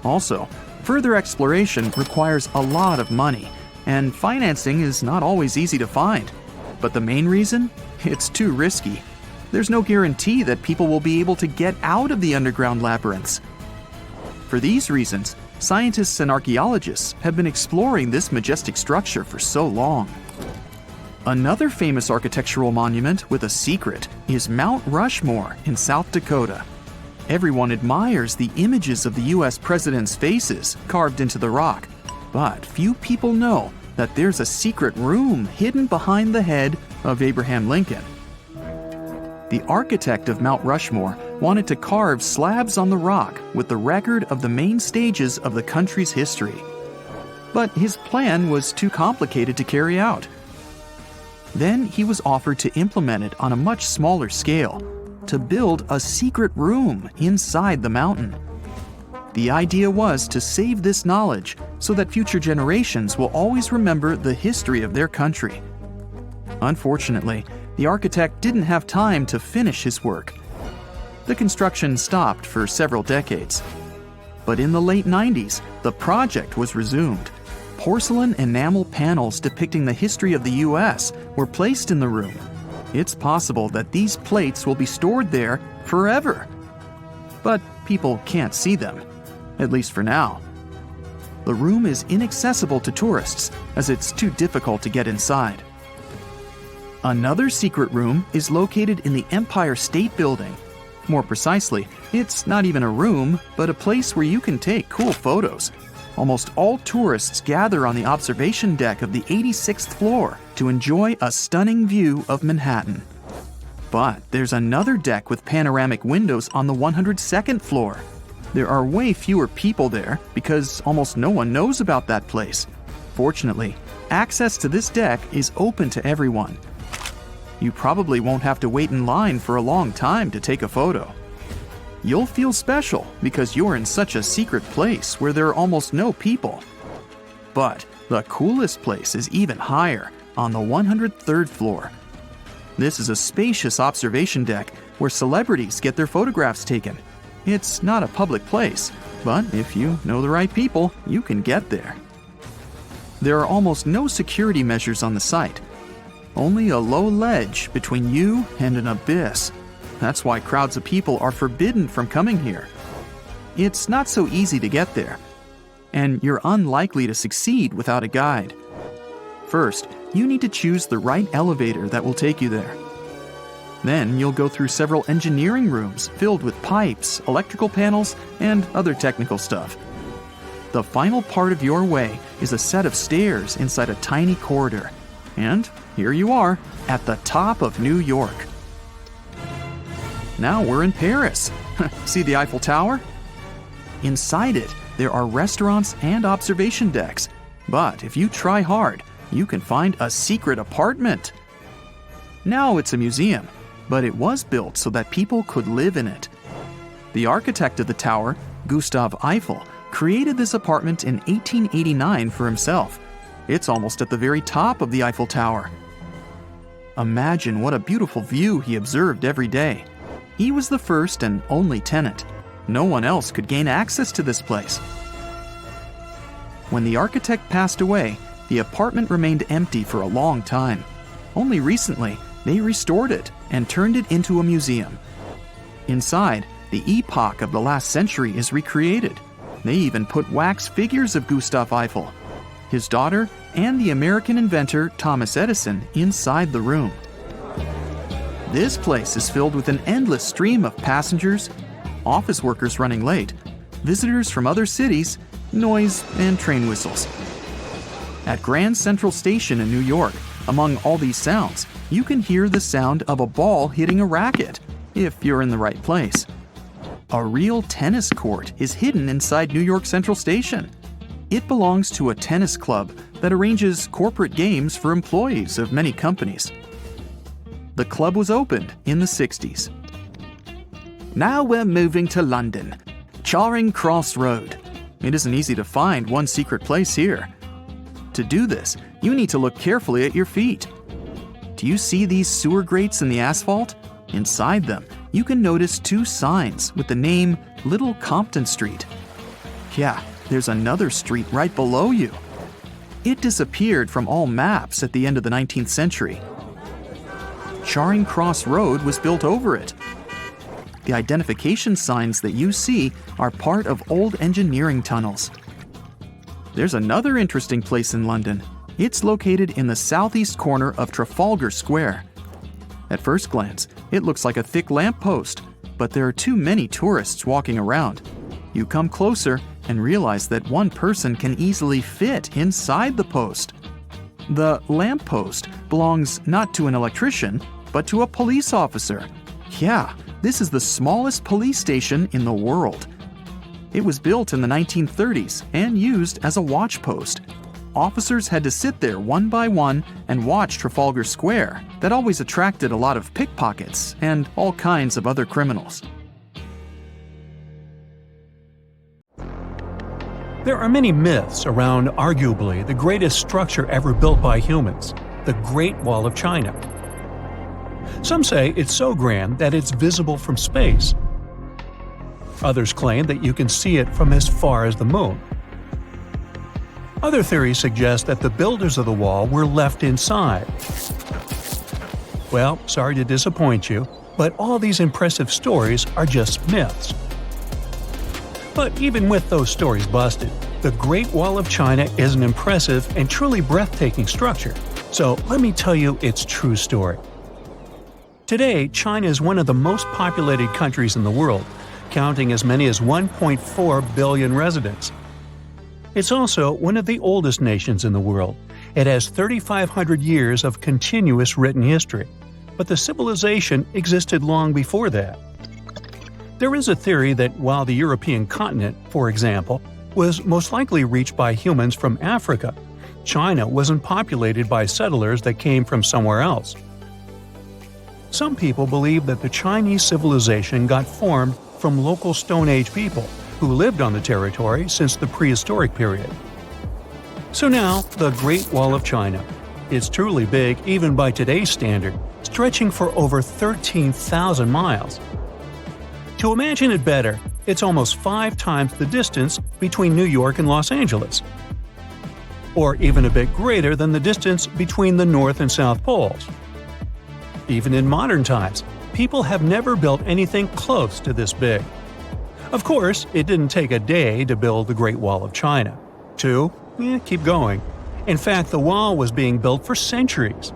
[SPEAKER 2] Also, further exploration requires a lot of money, and financing is not always easy to find. But the main reason? It's too risky. There's no guarantee that people will be able to get out of the underground labyrinths. For these reasons, scientists and archaeologists have been exploring this majestic structure for so long. Another famous architectural monument with a secret is Mount Rushmore in South Dakota. Everyone admires the images of the US presidents' faces carved into the rock, but few people know that there's a secret room hidden behind the head of Abraham Lincoln. The architect of Mount Rushmore wanted to carve slabs on the rock with the record of the main stages of the country's history. But his plan was too complicated to carry out. Then he was offered to implement it on a much smaller scale, to build a secret room inside the mountain. The idea was to save this knowledge so that future generations will always remember the history of their country. Unfortunately, the architect didn't have time to finish his work. The construction stopped for several decades. But in the late 90s, the project was resumed. Porcelain enamel panels depicting the history of the US were placed in the room. It's possible that these plates will be stored there forever. But people can't see them, at least for now. The room is inaccessible to tourists as it's too difficult to get inside. Another secret room is located in the Empire State Building. More precisely, it's not even a room, but a place where you can take cool photos. Almost all tourists gather on the observation deck of the 86th floor to enjoy a stunning view of Manhattan. But there's another deck with panoramic windows on the 102nd floor. There are way fewer people there because almost no one knows about that place. Fortunately, access to this deck is open to everyone. You probably won't have to wait in line for a long time to take a photo. You'll feel special because you're in such a secret place where there are almost no people. But the coolest place is even higher, on the 103rd floor. This is a spacious observation deck where celebrities get their photographs taken. It's not a public place, but if you know the right people, you can get there. There are almost no security measures on the site. Only a low ledge between you and an abyss. That's why crowds of people are forbidden from coming here. It's not so easy to get there, and you're unlikely to succeed without a guide. First, you need to choose the right elevator that will take you there. Then you'll go through several engineering rooms filled with pipes, electrical panels, and other technical stuff. The final part of your way is a set of stairs inside a tiny corridor. And here you are, at the top of New York. Now we're in Paris. See the Eiffel Tower? Inside it, there are restaurants and observation decks. But if you try hard, you can find a secret apartment. Now it's a museum, but it was built so that people could live in it. The architect of the tower, Gustav Eiffel, created this apartment in 1889 for himself. It's almost at the very top of the Eiffel Tower. Imagine what a beautiful view he observed every day. He was the first and only tenant. No one else could gain access to this place. When the architect passed away, the apartment remained empty for a long time. Only recently, they restored it and turned it into a museum. Inside, the epoch of the last century is recreated. They even put wax figures of Gustav Eiffel, his daughter, and the American inventor Thomas Edison inside the room. This place is filled with an endless stream of passengers, office workers running late, visitors from other cities, noise, and train whistles. At Grand Central Station in New York, among all these sounds, you can hear the sound of a ball hitting a racket, if you're in the right place. A real tennis court is hidden inside New York Central Station. It belongs to a tennis club that arranges corporate games for employees of many companies. The club was opened in the 60s. Now we're moving to London, Charing Cross Road. It isn't easy to find one secret place here. To do this, you need to look carefully at your feet. Do you see these sewer grates in the asphalt? Inside them, you can notice two signs with the name Little Compton Street. Yeah, there's another street right below you. It disappeared from all maps at the end of the 19th century. Charing Cross Road was built over it. The identification signs that you see are part of old engineering tunnels. There's another interesting place in London. It's located in the southeast corner of Trafalgar Square. At first glance, it looks like a thick lamppost, but there are too many tourists walking around. You come closer and realize that one person can easily fit inside the post. The lamppost belongs not to an electrician, but to a police officer. Yeah, this is the smallest police station in the world. It was built in the 1930s and used as a watch post. Officers had to sit there one by one and watch Trafalgar Square. That always attracted a lot of pickpockets and all kinds of other criminals.
[SPEAKER 1] There are many myths around arguably the greatest structure ever built by humans, the Great Wall of China. Some say it's so grand that it's visible from space. Others claim that you can see it from as far as the moon. Other theories suggest that the builders of the wall were left inside. Well, sorry to disappoint you, but all these impressive stories are just myths. But even with those stories busted, the Great Wall of China is an impressive and truly breathtaking structure. So let me tell you its true story. Today, China is one of the most populated countries in the world, counting as many as 1.4 billion residents. It's also one of the oldest nations in the world. It has 3,500 years of continuous written history, but the civilization existed long before that. There is a theory that while the European continent, for example, was most likely reached by humans from Africa, China wasn't populated by settlers that came from somewhere else. Some people believe that the Chinese civilization got formed from local Stone Age people who lived on the territory since the prehistoric period. So now, the Great Wall of China. It's truly big even by today's standard, stretching for over 13,000 miles. To imagine it better, it's almost 5 times the distance between New York and Los Angeles. or even a bit greater than the distance between the North and South Poles. Even in modern times, people have never built anything close to this big. Of course, it didn't take a day to build the Great Wall of China. Keep going. In fact, the wall was being built for centuries.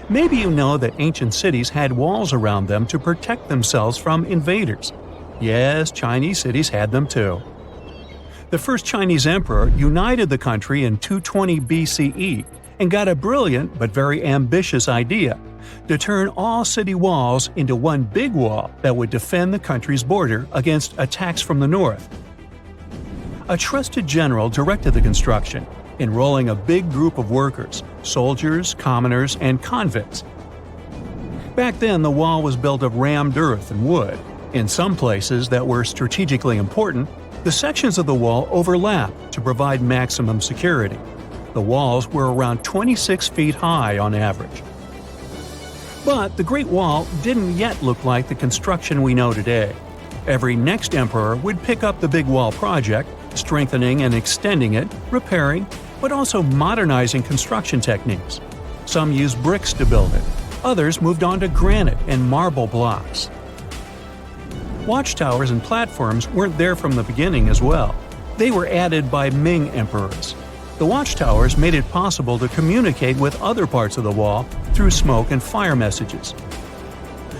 [SPEAKER 1] Maybe you know that ancient cities had walls around them to protect themselves from invaders. Yes, Chinese cities had them too. The first Chinese emperor united the country in 220 BCE and got a brilliant but very ambitious idea to turn all city walls into one big wall that would defend the country's border against attacks from the north. A trusted general directed the construction, enrolling a big group of workers, soldiers, commoners, and convicts. Back then, the wall was built of rammed earth and wood. In some places that were strategically important, the sections of the wall overlapped to provide maximum security. The walls were around 26 feet high on average. But the Great Wall didn't yet look like the construction we know today. Every next emperor would pick up the big wall project, strengthening and extending it, repairing, but also modernizing construction techniques. Some used bricks to build it. Others moved on to granite and marble blocks. Watchtowers and platforms weren't there from the beginning as well. They were added by Ming emperors. The watchtowers made it possible to communicate with other parts of the wall through smoke and fire messages.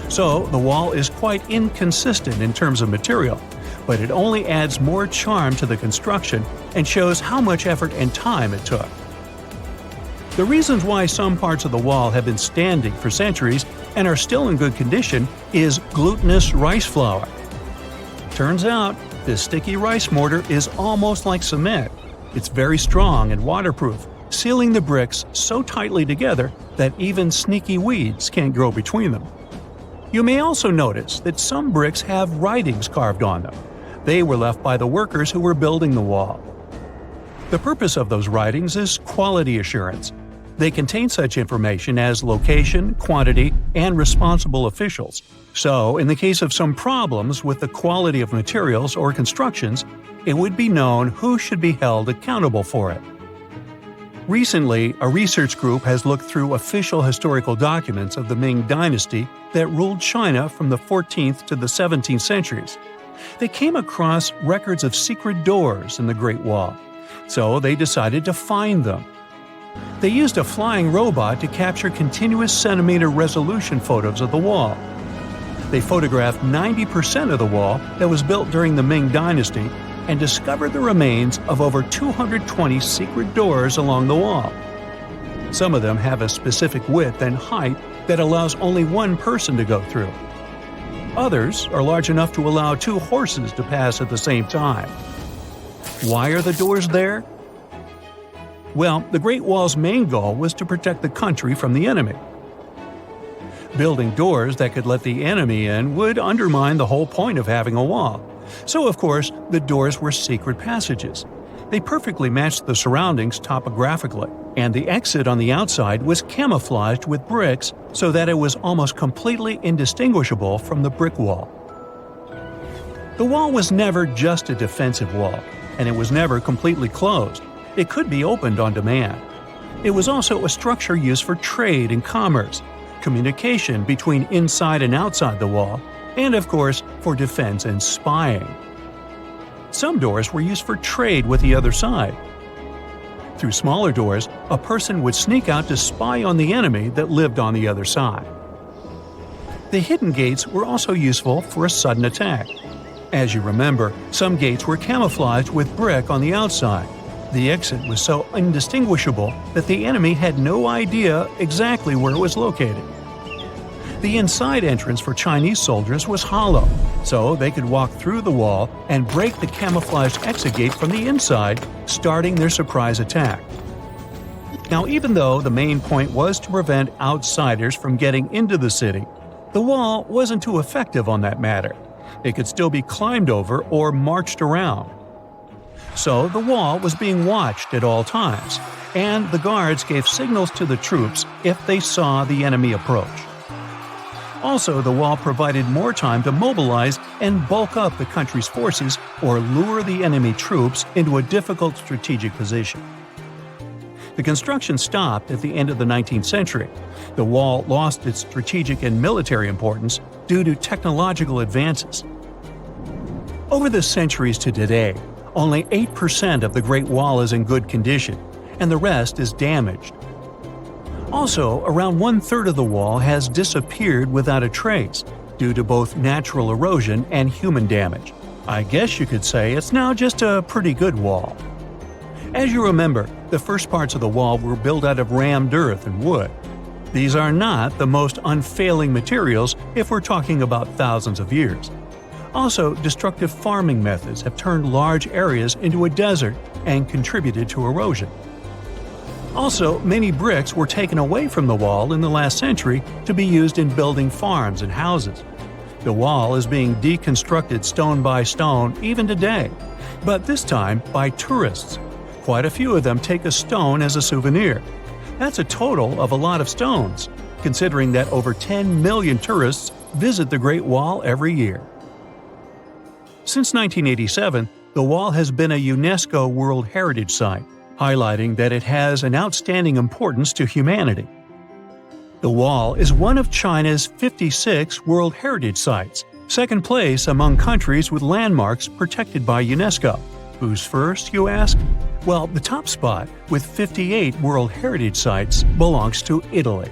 [SPEAKER 1] So, the wall is quite inconsistent in terms of material, but it only adds more charm to the construction and shows how much effort and time it took. The reasons why some parts of the wall have been standing for centuries and are still in good condition is glutinous rice flour. Turns out, this sticky rice mortar is almost like cement. It's very strong and waterproof, sealing the bricks so tightly together that even sneaky weeds can't grow between them. You may also notice that some bricks have writings carved on them. They were left by the workers who were building the wall. The purpose of those writings is quality assurance. They contain such information as location, quantity, and responsible officials. So, in the case of some problems with the quality of materials or constructions, it would be known who should be held accountable for it. Recently, a research group has looked through official historical documents of the Ming Dynasty that ruled China from the 14th to the 17th centuries. They came across records of secret doors in the Great Wall, so they decided to find them. They used a flying robot to capture continuous centimeter resolution photos of the wall. They photographed 90% of the wall that was built during the Ming Dynasty and discovered the remains of over 220 secret doors along the wall. Some of them have a specific width and height that allows only one person to go through. Others are large enough to allow two horses to pass at the same time. Why are the doors there? Well, the Great Wall's main goal was to protect the country from the enemy. Building doors that could let the enemy in would undermine the whole point of having a wall. So, of course, the doors were secret passages. They perfectly matched the surroundings topographically, and the exit on the outside was camouflaged with bricks so that it was almost completely indistinguishable from the brick wall. The wall was never just a defensive wall, and it was never completely closed. It could be opened on demand. It was also a structure used for trade and commerce, communication between inside and outside the wall, and of course, for defense and spying. Some doors were used for trade with the other side. Through smaller doors, a person would sneak out to spy on the enemy that lived on the other side. The hidden gates were also useful for a sudden attack. As you remember, some gates were camouflaged with brick on the outside. The exit was so indistinguishable that the enemy had no idea exactly where it was located. The inside entrance for Chinese soldiers was hollow, so they could walk through the wall and break the camouflaged exit gate from the inside, starting their surprise attack. Now, even though the main point was to prevent outsiders from getting into the city, the wall wasn't too effective on that matter. It could still be climbed over or marched around. So the wall was being watched at all times, and the guards gave signals to the troops if they saw the enemy approach. Also, the wall provided more time to mobilize and bulk up the country's forces or lure the enemy troops into a difficult strategic position. The construction stopped at the end of the 19th century. The wall lost its strategic and military importance due to technological advances. Over the centuries to today, only 8% of the Great Wall is in good condition, and the rest is damaged. Also, around 1/3 of the wall has disappeared without a trace, due to both natural erosion and human damage. I guess you could say it's now just a pretty good wall. As you remember, the first parts of the wall were built out of rammed earth and wood. These are not the most unfailing materials if we're talking about thousands of years. Also, destructive farming methods have turned large areas into a desert and contributed to erosion. Also, many bricks were taken away from the wall in the last century to be used in building farms and houses. The wall is being deconstructed stone by stone even today, but this time by tourists. Quite a few of them take a stone as a souvenir. That's a total of a lot of stones, considering that over 10 million tourists visit the Great Wall every year. Since 1987, the wall has been a UNESCO World Heritage Site, highlighting that it has an outstanding importance to humanity. The wall is one of China's 56 World Heritage Sites, second place among countries with landmarks protected by UNESCO. Who's first, you ask? Well, the top spot, with 58 World Heritage Sites, belongs to Italy.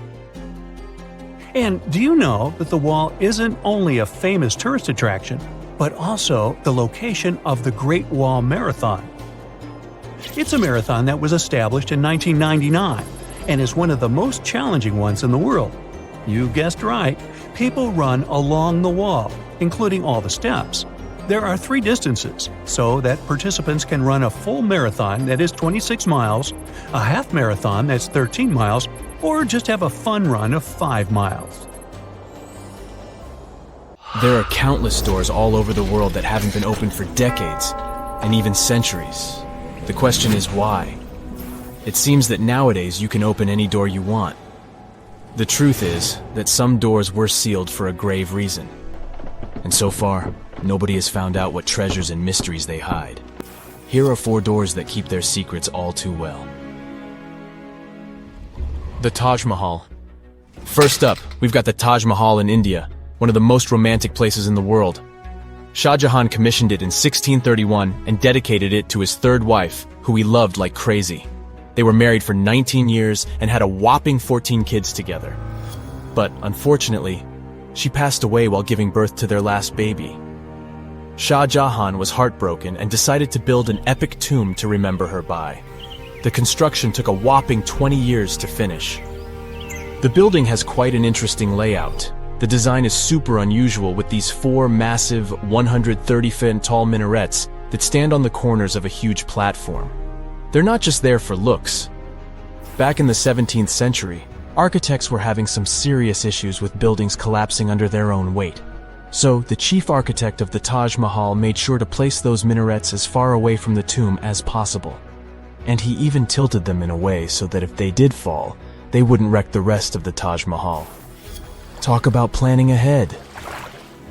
[SPEAKER 1] And do you know that the wall isn't only a famous tourist attraction, but also the location of the Great Wall Marathon? It's a marathon that was established in 1999 and is one of the most challenging ones in the world. You guessed right, people run along the wall, including all the steps. There are 3 distances, so that participants can run a full marathon that is 26 miles, a half marathon that's 13 miles, or just have a fun run of 5 miles.
[SPEAKER 3] There are countless doors all over the world that haven't been opened for decades, and even centuries. The question is why? It seems that nowadays you can open any door you want. The truth is that some doors were sealed for a grave reason. And so far, nobody has found out what treasures and mysteries they hide. Here are 4 doors that keep their secrets all too well. The Taj Mahal. First up, we've got the Taj Mahal in India, one of the most romantic places in the world. Shah Jahan commissioned it in 1631 and dedicated it to his 3rd wife, who he loved like crazy. They were married for 19 years and had a whopping 14 kids together. But unfortunately, she passed away while giving birth to their last baby. Shah Jahan was heartbroken and decided to build an epic tomb to remember her by. The construction took a whopping 20 years to finish. The building has quite an interesting layout. The design is super unusual with these 4 massive 130-foot tall minarets that stand on the corners of a huge platform. They're not just there for looks. Back in the 17th century, architects were having some serious issues with buildings collapsing under their own weight. So, the chief architect of the Taj Mahal made sure to place those minarets as far away from the tomb as possible. And he even tilted them in a way so that if they did fall, they wouldn't wreck the rest of the Taj Mahal. Talk about planning ahead.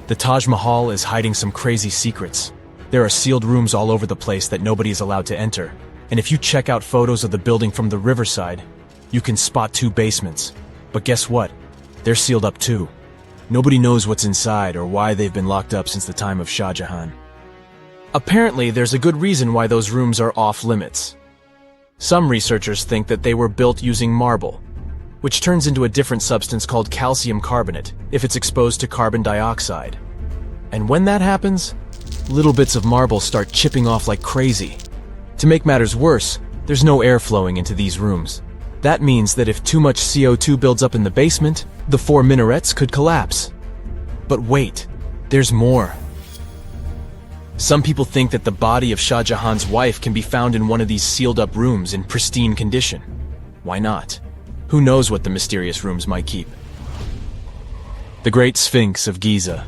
[SPEAKER 3] The Taj Mahal is hiding some crazy secrets. There are sealed rooms all over the place that nobody is allowed to enter. And if you check out photos of the building from the riverside, you can spot 2 basements. But guess what? They're sealed up too. Nobody knows what's inside or why they've been locked up since the time of Shah Jahan. Apparently, there's a good reason why those rooms are off limits. Some researchers think that they were built using marble, which turns into a different substance called calcium carbonate if it's exposed to carbon dioxide. And when that happens, little bits of marble start chipping off like crazy. To make matters worse, there's no air flowing into these rooms. That means that if too much CO2 builds up in the basement, the 4 minarets could collapse. But wait, there's more. Some people think that the body of Shah Jahan's wife can be found in one of these sealed-up rooms in pristine condition. Why not? Who knows what the mysterious rooms might keep? The Great Sphinx of Giza.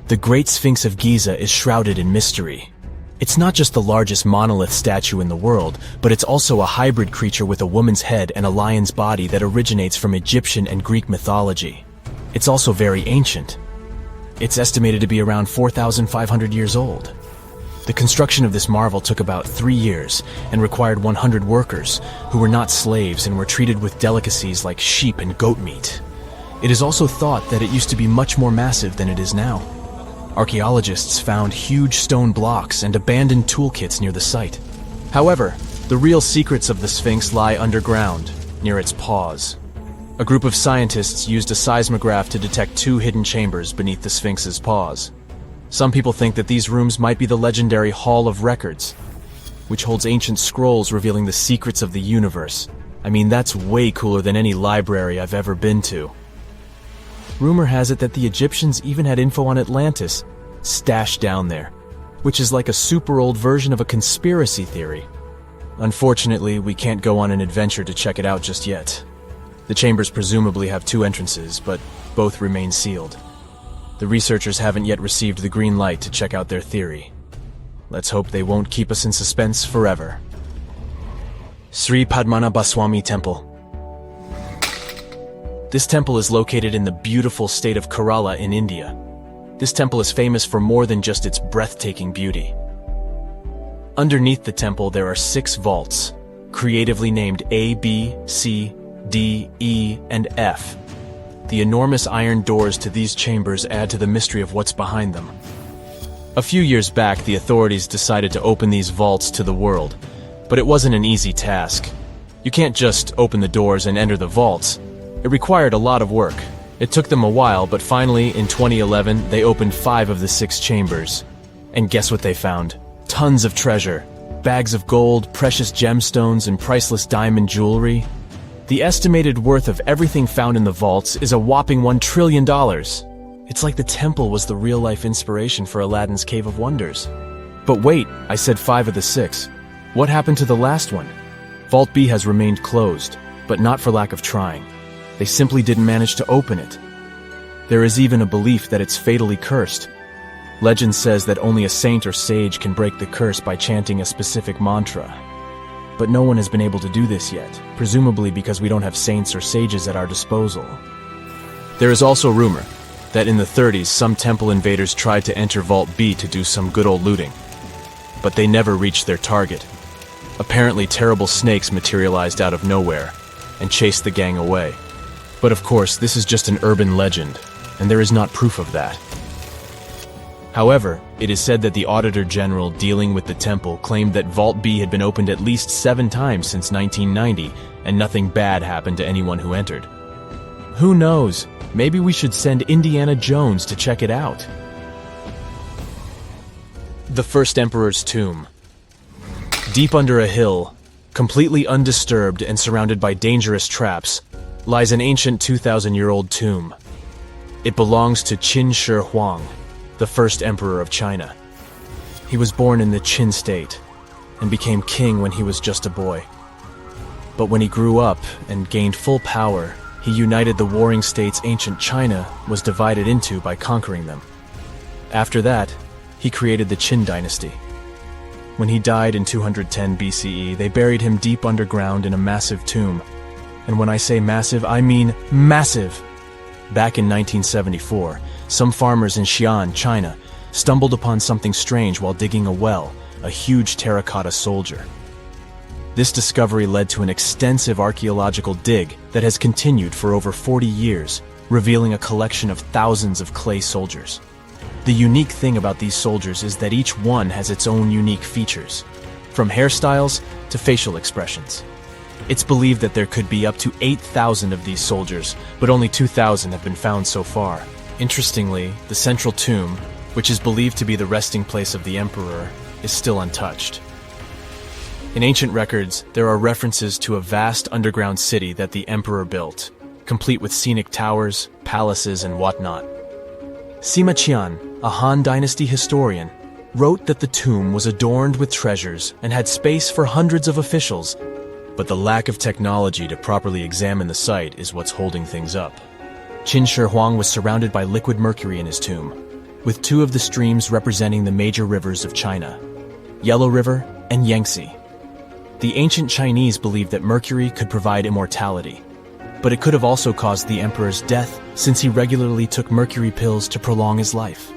[SPEAKER 3] The Great Sphinx of Giza is shrouded in mystery. It's not just the largest monolith statue in the world, but it's also a hybrid creature with a woman's head and a lion's body that originates from Egyptian and Greek mythology. It's also very ancient. It's estimated to be around 4,500 years old. The construction of this marvel took about 3 years and required 100 workers who were not slaves and were treated with delicacies like sheep and goat meat. It is also thought that it used to be much more massive than it is now. Archaeologists found huge stone blocks and abandoned toolkits near the site. However, the real secrets of the Sphinx lie underground, near its paws. A group of scientists used a seismograph to detect 2 hidden chambers beneath the Sphinx's paws. Some people think that these rooms might be the legendary Hall of Records, which holds ancient scrolls revealing the secrets of the universe. I mean, that's way cooler than any library I've ever been to. Rumor has it that the Egyptians even had info on Atlantis stashed down there, which is like a super old version of a conspiracy theory. Unfortunately, we can't go on an adventure to check it out just yet. The chambers presumably have 2 entrances, but both remain sealed. The researchers haven't yet received the green light to check out their theory. Let's hope they won't keep us in suspense forever. Sri Padmanabhaswamy Temple. This temple is located in the beautiful state of Kerala in India. This temple is famous for more than just its breathtaking beauty. Underneath the temple there are 6 vaults, creatively named A, B, C, D, E, and F. The enormous iron doors to these chambers add to the mystery of what's behind them. A few years back, the authorities decided to open these vaults to the world, but it wasn't an easy task. You can't just open the doors and enter the vaults. It required a lot of work. It took them a while, but finally, in 2011, they opened 5 of the 6 chambers. And guess what they found? Tons of treasure. Bags of gold, precious gemstones, and priceless diamond jewelry. The estimated worth of everything found in the vaults is a whopping $1 trillion. It's like the temple was the real-life inspiration for Aladdin's Cave of Wonders. But wait, I said 5 of the 6. What happened to the last one? Vault B has remained closed, but not for lack of trying. They simply didn't manage to open it. There is even a belief that it's fatally cursed. Legend says that only a saint or sage can break the curse by chanting a specific mantra. But no one has been able to do this yet, presumably because we don't have saints or sages at our disposal. There is also rumor that in the 30s some temple invaders tried to enter Vault B to do some good old looting. But they never reached their target. Apparently terrible snakes materialized out of nowhere and chased the gang away. But of course, this is just an urban legend, and there is not proof of that. However, it is said that the Auditor General dealing with the temple claimed that Vault B had been opened at least 7 times since 1990, and nothing bad happened to anyone who entered. Who knows? Maybe we should send Indiana Jones to check it out. The First Emperor's Tomb. Deep under a hill, completely undisturbed and surrounded by dangerous traps, lies an ancient 2,000-year-old tomb. It belongs to Qin Shi Huang, the first emperor of China. He was born in the Qin state and became king when he was just a boy. But when he grew up and gained full power, he united the warring states ancient China was divided into by conquering them. After that, he created the Qin dynasty. When he died in 210 BCE, they buried him deep underground in a massive tomb. And when I say massive, I mean massive! Back in 1974, some farmers in Xi'an, China, stumbled upon something strange while digging a well, a huge terracotta soldier. This discovery led to an extensive archaeological dig that has continued for over 40 years, revealing a collection of thousands of clay soldiers. The unique thing about these soldiers is that each one has its own unique features, from hairstyles to facial expressions. It's believed that there could be up to 8,000 of these soldiers, but only 2,000 have been found so far. Interestingly, the central tomb, which is believed to be the resting place of the emperor, is still untouched. In ancient records, there are references to a vast underground city that the emperor built, complete with scenic towers, palaces, and whatnot. Sima Qian, a Han Dynasty historian, wrote that the tomb was adorned with treasures and had space for hundreds of officials, but the lack of technology to properly examine the site is what's holding things up. Qin Shi Huang was surrounded by liquid mercury in his tomb, with 2 of the streams representing the major rivers of China, Yellow River and Yangtze. The ancient Chinese believed that mercury could provide immortality, but it could have also caused the emperor's death since he regularly took mercury pills to prolong his life.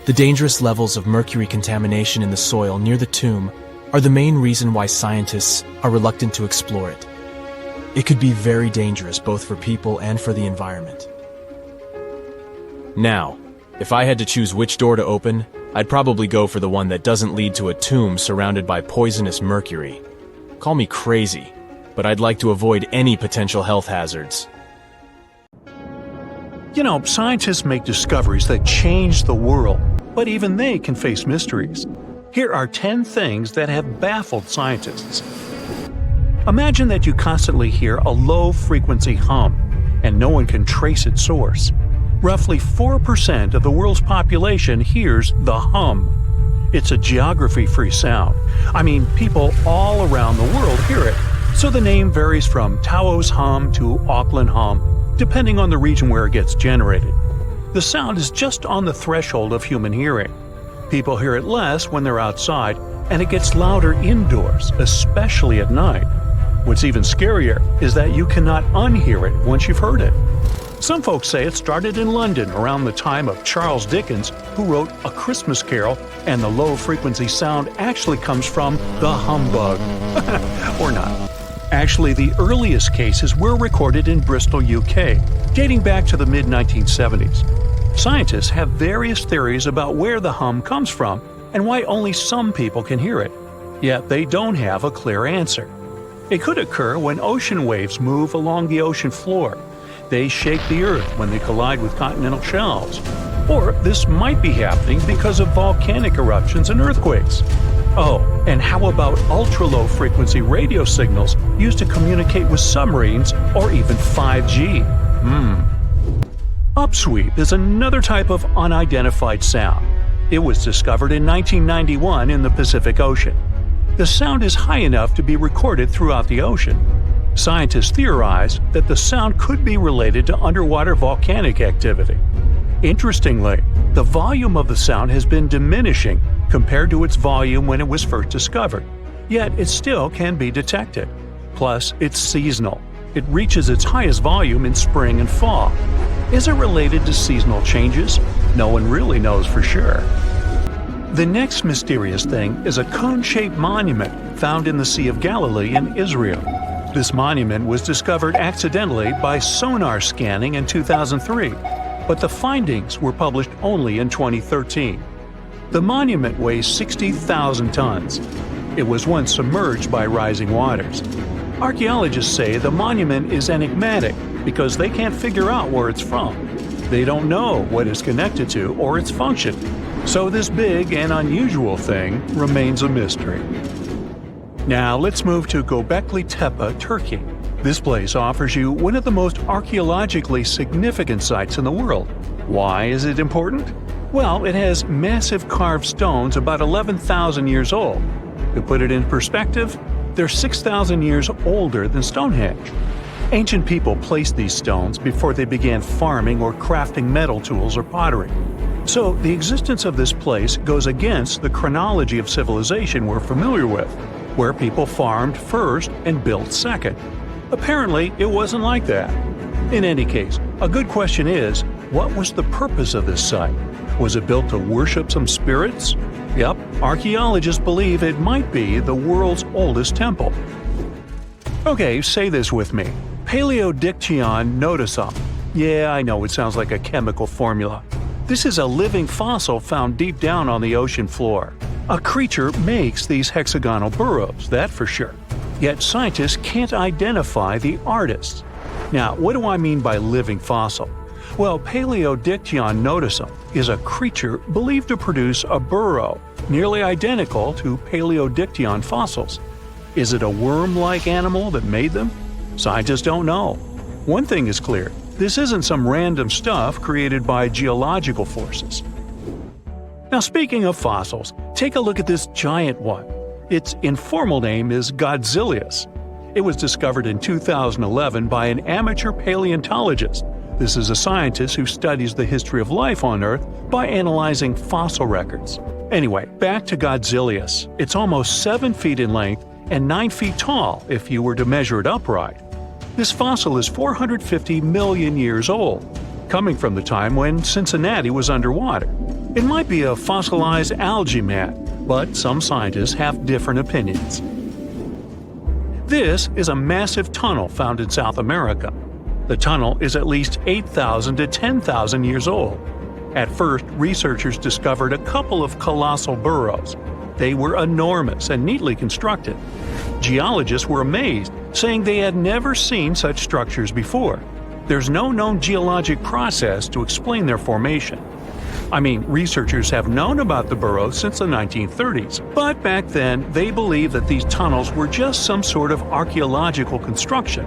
[SPEAKER 3] The dangerous levels of mercury contamination in the soil near the tomb are the main reason why scientists are reluctant to explore it. It could be very dangerous both for people and for the environment. Now, if I had to choose which door to open, I'd probably go for the one that doesn't lead to a tomb surrounded by poisonous mercury. Call me crazy, but I'd like to avoid any potential health hazards.
[SPEAKER 1] You know, scientists make discoveries that change the world, but even they can face mysteries. Here are 10 things that have baffled scientists. Imagine that you constantly hear a low-frequency hum, and no one can trace its source. Roughly 4% of the world's population hears the hum. It's a geography-free sound. I mean, people all around the world hear it, so the name varies from Tao's hum to Auckland hum, depending on the region where it gets generated. The sound is just on the threshold of human hearing. People hear it less when they're outside, and it gets louder indoors, especially at night. What's even scarier is that you cannot unhear it once you've heard it. Some folks say it started in London around the time of Charles Dickens, who wrote A Christmas Carol, and the low-frequency sound actually comes from the humbug. Or not. Actually, the earliest cases were recorded in Bristol, UK, dating back to the mid-1970s. Scientists have various theories about where the hum comes from and why only some people can hear it, yet they don't have a clear answer. It could occur when ocean waves move along the ocean floor. They shake the Earth when they collide with continental shelves. Or this might be happening because of volcanic eruptions and earthquakes. Oh, and how about ultra-low frequency radio signals used to communicate with submarines or even 5G? Upsweep is another type of unidentified sound. It was discovered in 1991 in the Pacific Ocean. The sound is high enough to be recorded throughout the ocean. Scientists theorize that the sound could be related to underwater volcanic activity. Interestingly, the volume of the sound has been diminishing compared to its volume when it was first discovered, yet it still can be detected. Plus, it's seasonal. It reaches its highest volume in spring and fall. Is it related to seasonal changes? No one really knows for sure. The next mysterious thing is a cone-shaped monument found in the Sea of Galilee in Israel. This monument was discovered accidentally by sonar scanning in 2003, but the findings were published only in 2013. The monument weighs 60,000 tons. It was once submerged by rising waters. Archaeologists say the monument is enigmatic because they can't figure out where it's from. They don't know what it's connected to or its function. So this big and unusual thing remains a mystery. Now let's move to Göbekli Tepe, Turkey. This place offers you one of the most archaeologically significant sites in the world. Why is it important? Well, it has massive carved stones about 11,000 years old. To put it in perspective, they're 6,000 years older than Stonehenge. Ancient people placed these stones before they began farming or crafting metal tools or pottery. So the existence of this place goes against the chronology of civilization we're familiar with, where people farmed first and built second. Apparently, it wasn't like that. In any case, a good question is, what was the purpose of this site? Was it built to worship some spirits? Yep, archaeologists believe it might be the world's oldest temple. Okay, say this with me. Paleodictyon notusum. Yeah, I know it sounds like a chemical formula. This is a living fossil found deep down on the ocean floor. A creature makes these hexagonal burrows, that for sure. Yet scientists can't identify the artist. Now, what do I mean by living fossil? Well, Paleodictyon notusum is a creature believed to produce a burrow nearly identical to Paleodictyon fossils. Is it a worm-like animal that made them? Scientists don't know. One thing is clear, this isn't some random stuff created by geological forces. Now, speaking of fossils, take a look at this giant one. Its informal name is Godzilius. It was discovered in 2011 by an amateur paleontologist. This is a scientist who studies the history of life on Earth by analyzing fossil records. Anyway, back to Godzilius. It's almost 7 feet in length and 9 feet tall if you were to measure it upright. This fossil is 450 million years old. coming from the time when Cincinnati was underwater. It might be a fossilized algae mat, but some scientists have different opinions. This is a massive tunnel found in South America. The tunnel is at least 8,000 to 10,000 years old. At first, researchers discovered a couple of colossal burrows. They were enormous and neatly constructed. Geologists were amazed, saying they had never seen such structures before. There's no known geologic process to explain their formation. I mean, researchers have known about the burrows since the 1930s, but back then they believed that these tunnels were just some sort of archaeological construction,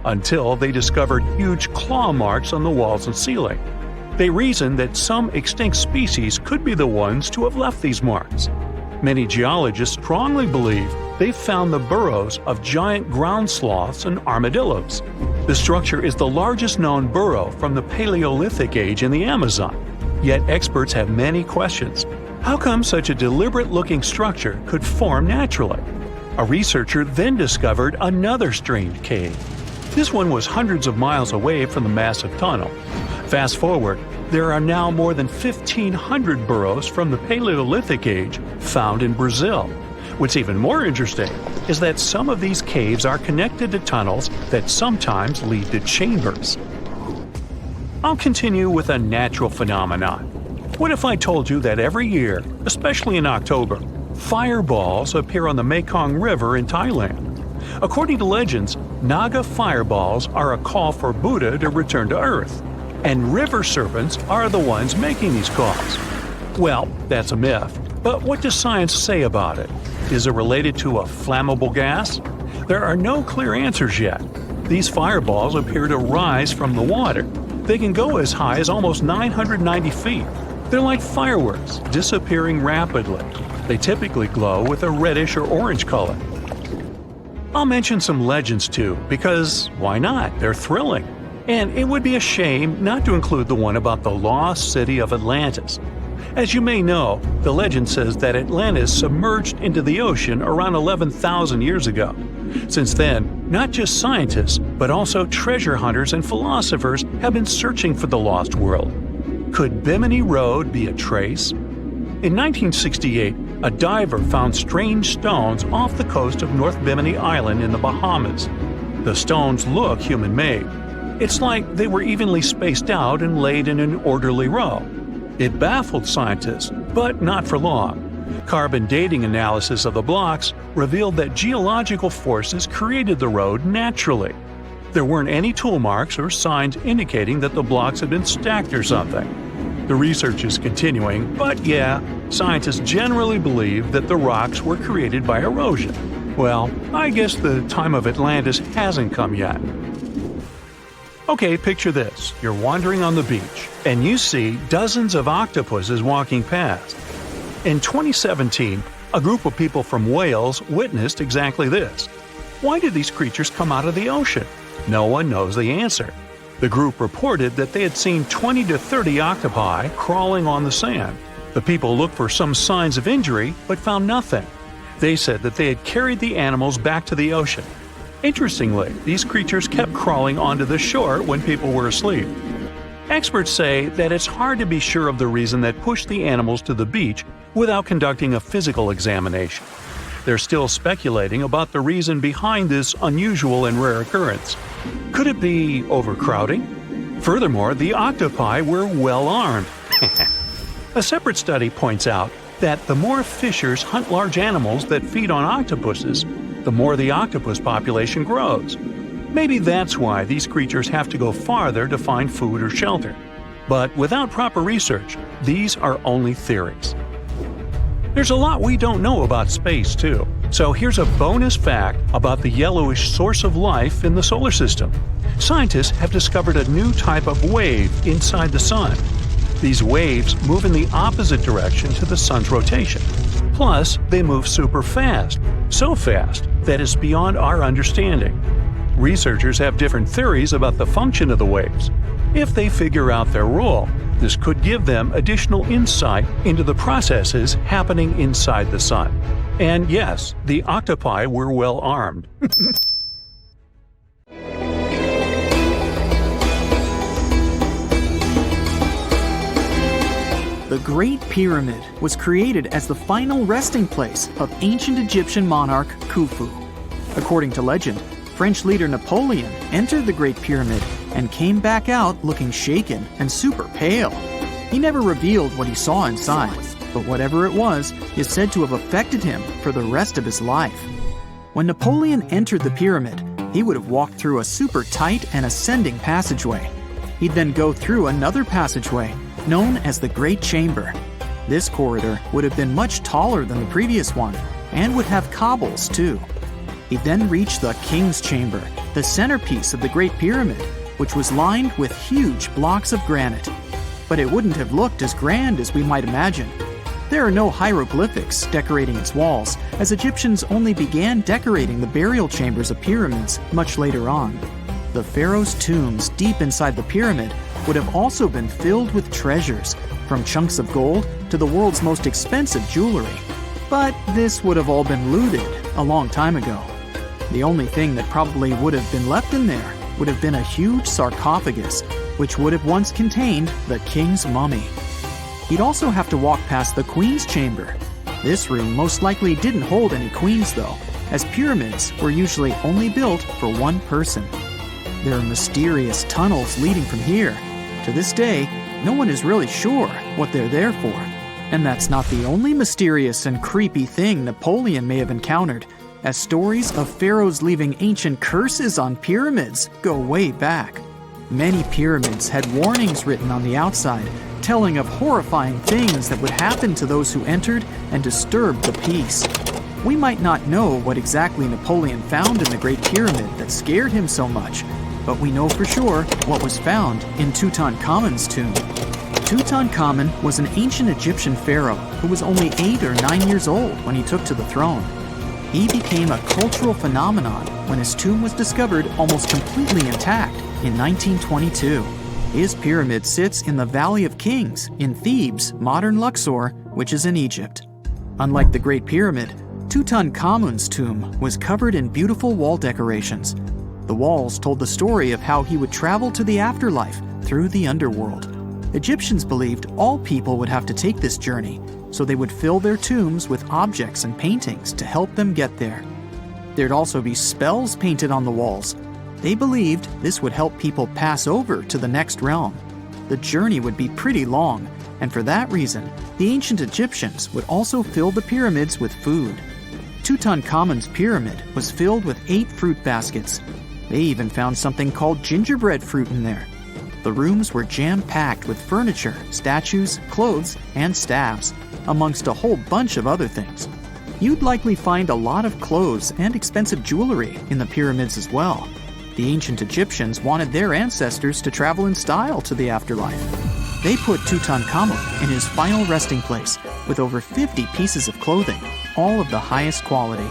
[SPEAKER 1] until they discovered huge claw marks on the walls and ceiling. They reasoned that some extinct species could be the ones to have left these marks. Many geologists strongly believe they found the burrows of giant ground sloths and armadillos. The structure is the largest known burrow from the Paleolithic age in the Amazon. Yet experts have many questions. How come such a deliberate-looking structure could form naturally? A researcher then discovered another strange cave. This one was hundreds of miles away from the massive tunnel. Fast forward, there are now more than 1,500 burrows from the Paleolithic age found in Brazil. What's even more interesting is that some of these caves are connected to tunnels that sometimes lead to chambers. I'll continue with a natural phenomenon. What if I told you that every year, especially in October, fireballs appear on the Mekong River in Thailand? According to legends, Naga fireballs are a call for Buddha to return to Earth, and river serpents are the ones making these calls. Well, that's a myth, but what does science say about it? Is it related to a flammable gas? There are no clear answers yet. These fireballs appear to rise from the water. They can go as high as almost 990 feet. They're like fireworks, disappearing rapidly. They typically glow with a reddish or orange color. I'll mention some legends too, because why not? They're thrilling. And it would be a shame not to include the one about the lost city of Atlantis. As you may know, the legend says that Atlantis submerged into the ocean around 11,000 years ago. Since then, not just scientists, but also treasure hunters and philosophers have been searching for the lost world. Could Bimini Road be a trace? In 1968, a diver found strange stones off the coast of North Bimini Island in the Bahamas. The stones look human-made. It's like they were evenly spaced out and laid in an orderly row. It baffled scientists, but not for long. Carbon dating analysis of the blocks revealed that geological forces created the road naturally. There weren't any tool marks or signs indicating that the blocks had been stacked or something. The research is continuing, but yeah, scientists generally believe that the rocks were created by erosion. Well, I guess the time of Atlantis hasn't come yet. Okay, picture this. You're wandering on the beach, and you see dozens of octopuses walking past. In 2017, a group of people from Wales witnessed exactly this. Why did these creatures come out of the ocean? No one knows the answer. The group reported that they had seen 20 to 30 octopi crawling on the sand. The people looked for some signs of injury, but found nothing. They said that they had carried the animals back to the ocean. Interestingly, these creatures kept crawling onto the shore when people were asleep. Experts say that it's hard to be sure of the reason that pushed the animals to the beach without conducting a physical examination. They're still speculating about the reason behind this unusual and rare occurrence. Could it be overcrowding? Furthermore, the octopi were well armed. A separate study points out that the more fishers hunt large animals that feed on octopuses, the more the octopus population grows. Maybe that's why these creatures have to go farther to find food or shelter. But without proper research, these are only theories. There's a lot we don't know about space, too. So here's a bonus fact about the yellowish source of life in the solar system. Scientists have discovered a new type of wave inside the sun. These waves move in the opposite direction to the sun's rotation. Plus, they move super fast, so fast that it's beyond our understanding. Researchers have different theories about the function of the waves. If they figure out their role, this could give them additional insight into the processes happening inside the sun. And yes, the octopi were well armed.
[SPEAKER 2] The Great Pyramid was created as the final resting place of ancient Egyptian monarch Khufu. According to legend, French leader Napoleon entered the Great Pyramid and came back out looking shaken and super pale. He never revealed what he saw inside, but whatever it was is said to have affected him for the rest of his life. When Napoleon entered the pyramid, he would have walked through a super tight and ascending passageway. He'd then go through another passageway, known as the Great Chamber. This corridor would have been much taller than the previous one, and would have cobbles too. He'd then reach the King's Chamber, the centerpiece of the Great Pyramid, which was lined with huge blocks of granite. But it wouldn't have looked as grand as we might imagine. There are no hieroglyphics decorating its walls, as Egyptians only began decorating the burial chambers of pyramids much later on. The pharaoh's tombs deep inside the pyramid would have also been filled with treasures, from chunks of gold to the world's most expensive jewelry. But this would have all been looted a long time ago. The only thing that probably would have been left in there would have been a huge sarcophagus, which would have once contained the king's mummy. He'd also have to walk past the queen's chamber. This room most likely didn't hold any queens though, as pyramids were usually only built for one person. There are mysterious tunnels leading from here. To this day, no one is really sure what they're there for. And that's not the only mysterious and creepy thing Napoleon may have encountered, as stories of pharaohs leaving ancient curses on pyramids go way back. Many pyramids had warnings written on the outside, telling of horrifying things that would happen to those who entered and disturbed the peace. We might not know what exactly Napoleon found in the Great Pyramid that scared him so much, but we know for sure what was found in Tutankhamun's tomb. Tutankhamun was an ancient Egyptian pharaoh who was only 8 or 9 years old when he took to the throne. He became a cultural phenomenon when his tomb was discovered almost completely intact in 1922. His pyramid sits in the Valley of Kings in Thebes, modern Luxor, which is in Egypt. Unlike the Great Pyramid, Tutankhamun's tomb was covered in beautiful wall decorations. The walls told the story of how he would travel to the afterlife through the underworld. Egyptians believed all people would have to take this journey, so they would fill their tombs with objects and paintings to help them get there. There'd also be spells painted on the walls. They believed this would help people pass over to the next realm. The journey would be pretty long, and for that reason, the ancient Egyptians would also fill the pyramids with food. Tutankhamun's pyramid was filled with 8 fruit baskets. They even found something called gingerbread fruit in there. The rooms were jam-packed with furniture, statues, clothes, and staffs, amongst a whole bunch of other things. You'd likely find a lot of clothes and expensive jewelry in the pyramids as well. The ancient Egyptians wanted their ancestors to travel in style to the afterlife. They put Tutankhamun in his final resting place with over 50 pieces of clothing, all of the highest quality.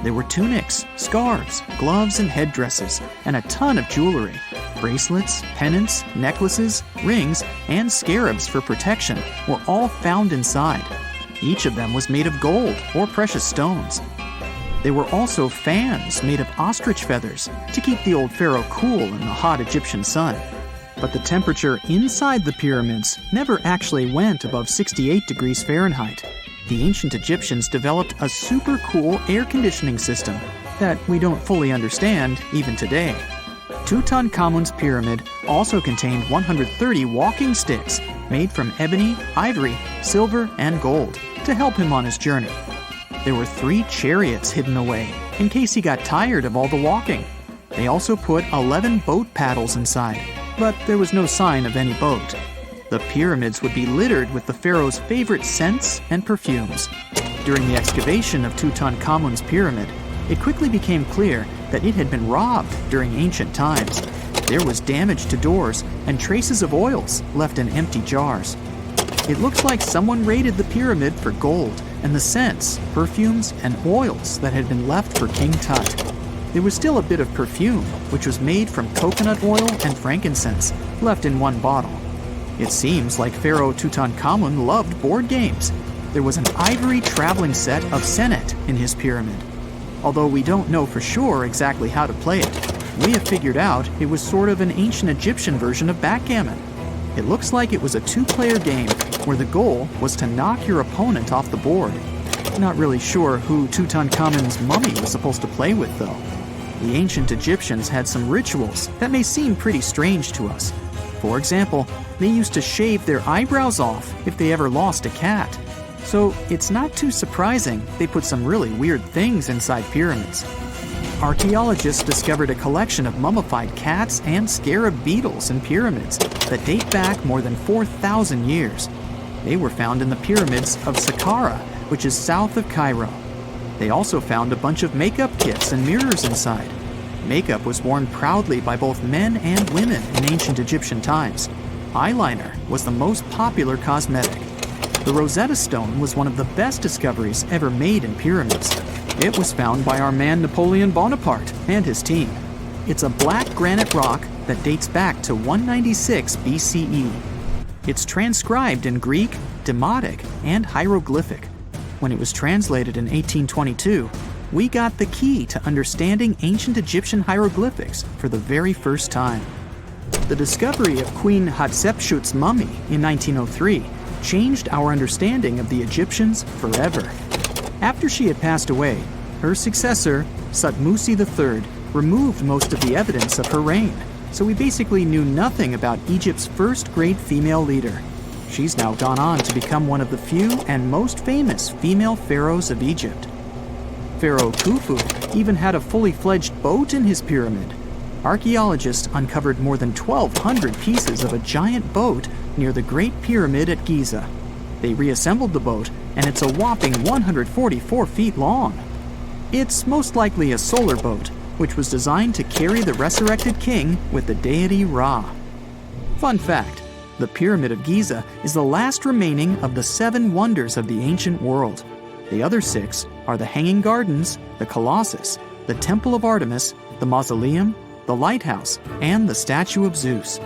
[SPEAKER 2] There were tunics, scarves, gloves, and headdresses, and a ton of jewelry. Bracelets, pendants, necklaces, rings, and scarabs for protection were all found inside. Each of them was made of gold or precious stones. There were also fans made of ostrich feathers to keep the old pharaoh cool in the hot Egyptian sun. But the temperature inside the pyramids never actually went above 68 degrees Fahrenheit. The ancient Egyptians developed a super cool air conditioning system that we don't fully understand even today. Tutankhamun's pyramid also contained 130 walking sticks made from ebony, ivory, silver, and gold to help him on his journey. There were 3 chariots hidden away in case he got tired of all the walking. They also put 11 boat paddles inside, but there was no sign of any boat. The pyramids would be littered with the pharaoh's favorite scents and perfumes. During the excavation of Tutankhamun's pyramid, it quickly became clear that it had been robbed during ancient times. There was damage to doors and traces of oils left in empty jars. It looks like someone raided the pyramid for gold and the scents, perfumes, and oils that had been left for King Tut. There was still a bit of perfume, which was made from coconut oil and frankincense, left in one bottle. It seems like Pharaoh Tutankhamun loved board games. There was an ivory traveling set of senet in his pyramid. Although we don't know for sure exactly how to play it, we have figured out it was sort of an ancient Egyptian version of backgammon. It looks like it was a 2-player game where the goal was to knock your opponent off the board. Not really sure who Tutankhamun's mummy was supposed to play with, though. The ancient Egyptians had some rituals that may seem pretty strange to us. For example, they used to shave their eyebrows off if they ever lost a cat. So it's not too surprising they put some really weird things inside pyramids. Archaeologists discovered a collection of mummified cats and scarab beetles in pyramids that date back more than 4,000 years. They were found in the pyramids of Saqqara, which is south of Cairo. They also found a bunch of makeup kits and mirrors inside. Makeup was worn proudly by both men and women in ancient Egyptian times. Eyeliner was the most popular cosmetic. The Rosetta Stone was one of the best discoveries ever made in pyramids. It was found by our man Napoleon Bonaparte and his team. It's a black granite rock that dates back to 196 BCE. It's transcribed in Greek, Demotic, and hieroglyphic. When it was translated in 1822, we got the key to understanding ancient Egyptian hieroglyphics for the very first time. The discovery of Queen Hatshepsut's mummy in 1903 changed our understanding of the Egyptians forever. After she had passed away, her successor, Thutmose III, removed most of the evidence of her reign, so we basically knew nothing about Egypt's first great female leader. She's now gone on to become one of the few and most famous female pharaohs of Egypt. Pharaoh Khufu even had a fully fledged boat in his pyramid. Archaeologists uncovered more than 1,200 pieces of a giant boat near the Great Pyramid at Giza. They reassembled the boat, and it's a whopping 144 feet long. It's most likely a solar boat, which was designed to carry the resurrected king with the deity Ra. Fun fact, the Pyramid of Giza is the last remaining of the 7 wonders of the ancient world. The other 6 are the Hanging Gardens, the Colossus, the Temple of Artemis, the Mausoleum, the Lighthouse, and the Statue of Zeus.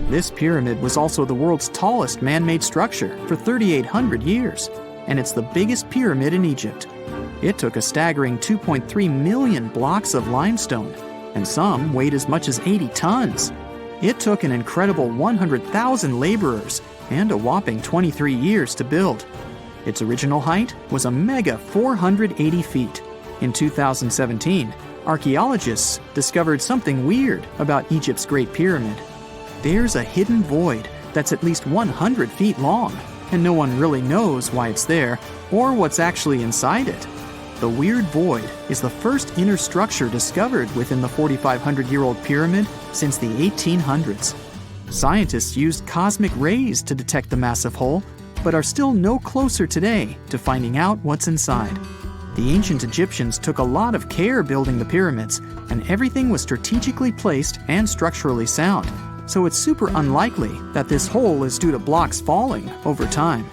[SPEAKER 2] This pyramid was also the world's tallest man-made structure for 3,800 years, and it's the biggest pyramid in Egypt. It took a staggering 2.3 million blocks of limestone, and some weighed as much as 80 tons. It took an incredible 100,000 laborers and a whopping 23 years to build. Its original height was a mega 480 feet. In 2017, archaeologists discovered something weird about Egypt's Great Pyramid. There's a hidden void that's at least 100 feet long, and no one really knows why it's there or what's actually inside it. The weird void is the first inner structure discovered within the 4,500-year-old pyramid since the 1800s. Scientists used cosmic rays to detect the massive hole, but are still no closer today to finding out what's inside. The ancient Egyptians took a lot of care building the pyramids, and everything was strategically placed and structurally sound, so it's super unlikely that this hole is due to blocks falling over time.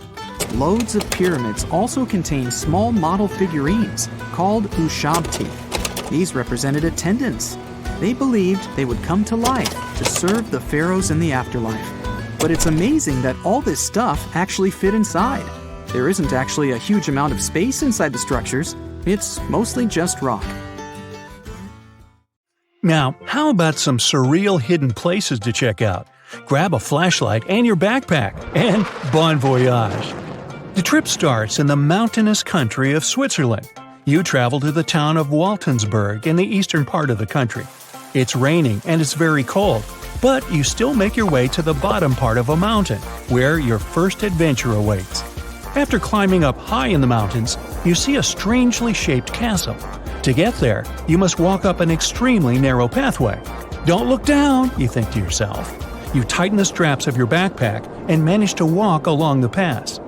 [SPEAKER 2] Loads of pyramids also contain small model figurines called ushabti. These represented attendants. They believed they would come to life to serve the pharaohs in the afterlife. But it's amazing that all this stuff actually fit inside. There isn't actually a huge amount of space inside the structures. It's mostly just rock.
[SPEAKER 1] Now, how about some surreal hidden places to check out? Grab a flashlight and your backpack, and bon voyage! The trip starts in the mountainous country of Switzerland. You travel to the town of Waltensburg in the eastern part of the country. It's raining and it's very cold, but you still make your way to the bottom part of a mountain, where your first adventure awaits. After climbing up high in the mountains, you see a strangely shaped castle. To get there, you must walk up an extremely narrow pathway. Don't look down, you think to yourself. You tighten the straps of your backpack and manage to walk along the pass.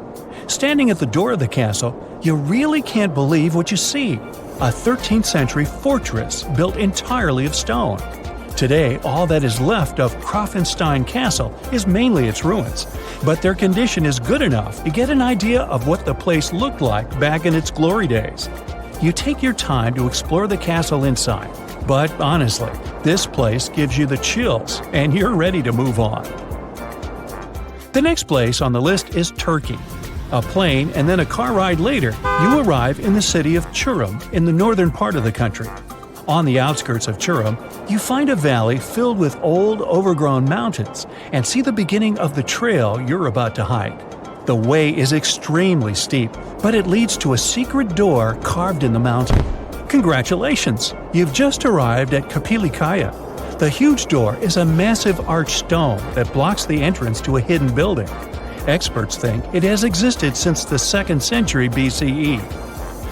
[SPEAKER 1] Standing at the door of the castle, you really can't believe what you see. A 13th century fortress built entirely of stone. Today, all that is left of Krafenstein Castle is mainly its ruins, but their condition is good enough to get an idea of what the place looked like back in its glory days. You take your time to explore the castle inside, but honestly, this place gives you the chills and you're ready to move on. The next place on the list is Turkey. A plane and then a car ride later, you arrive in the city of Çorum in the northern part of the country. On the outskirts of Çorum, you find a valley filled with old, overgrown mountains and see the beginning of the trail you're about to hike. The way is extremely steep, but it leads to a secret door carved in the mountain. Congratulations! You've just arrived at Kapilikaya. The huge door is a massive arched stone that blocks the entrance to a hidden building. Experts think it has existed since the 2nd century BCE.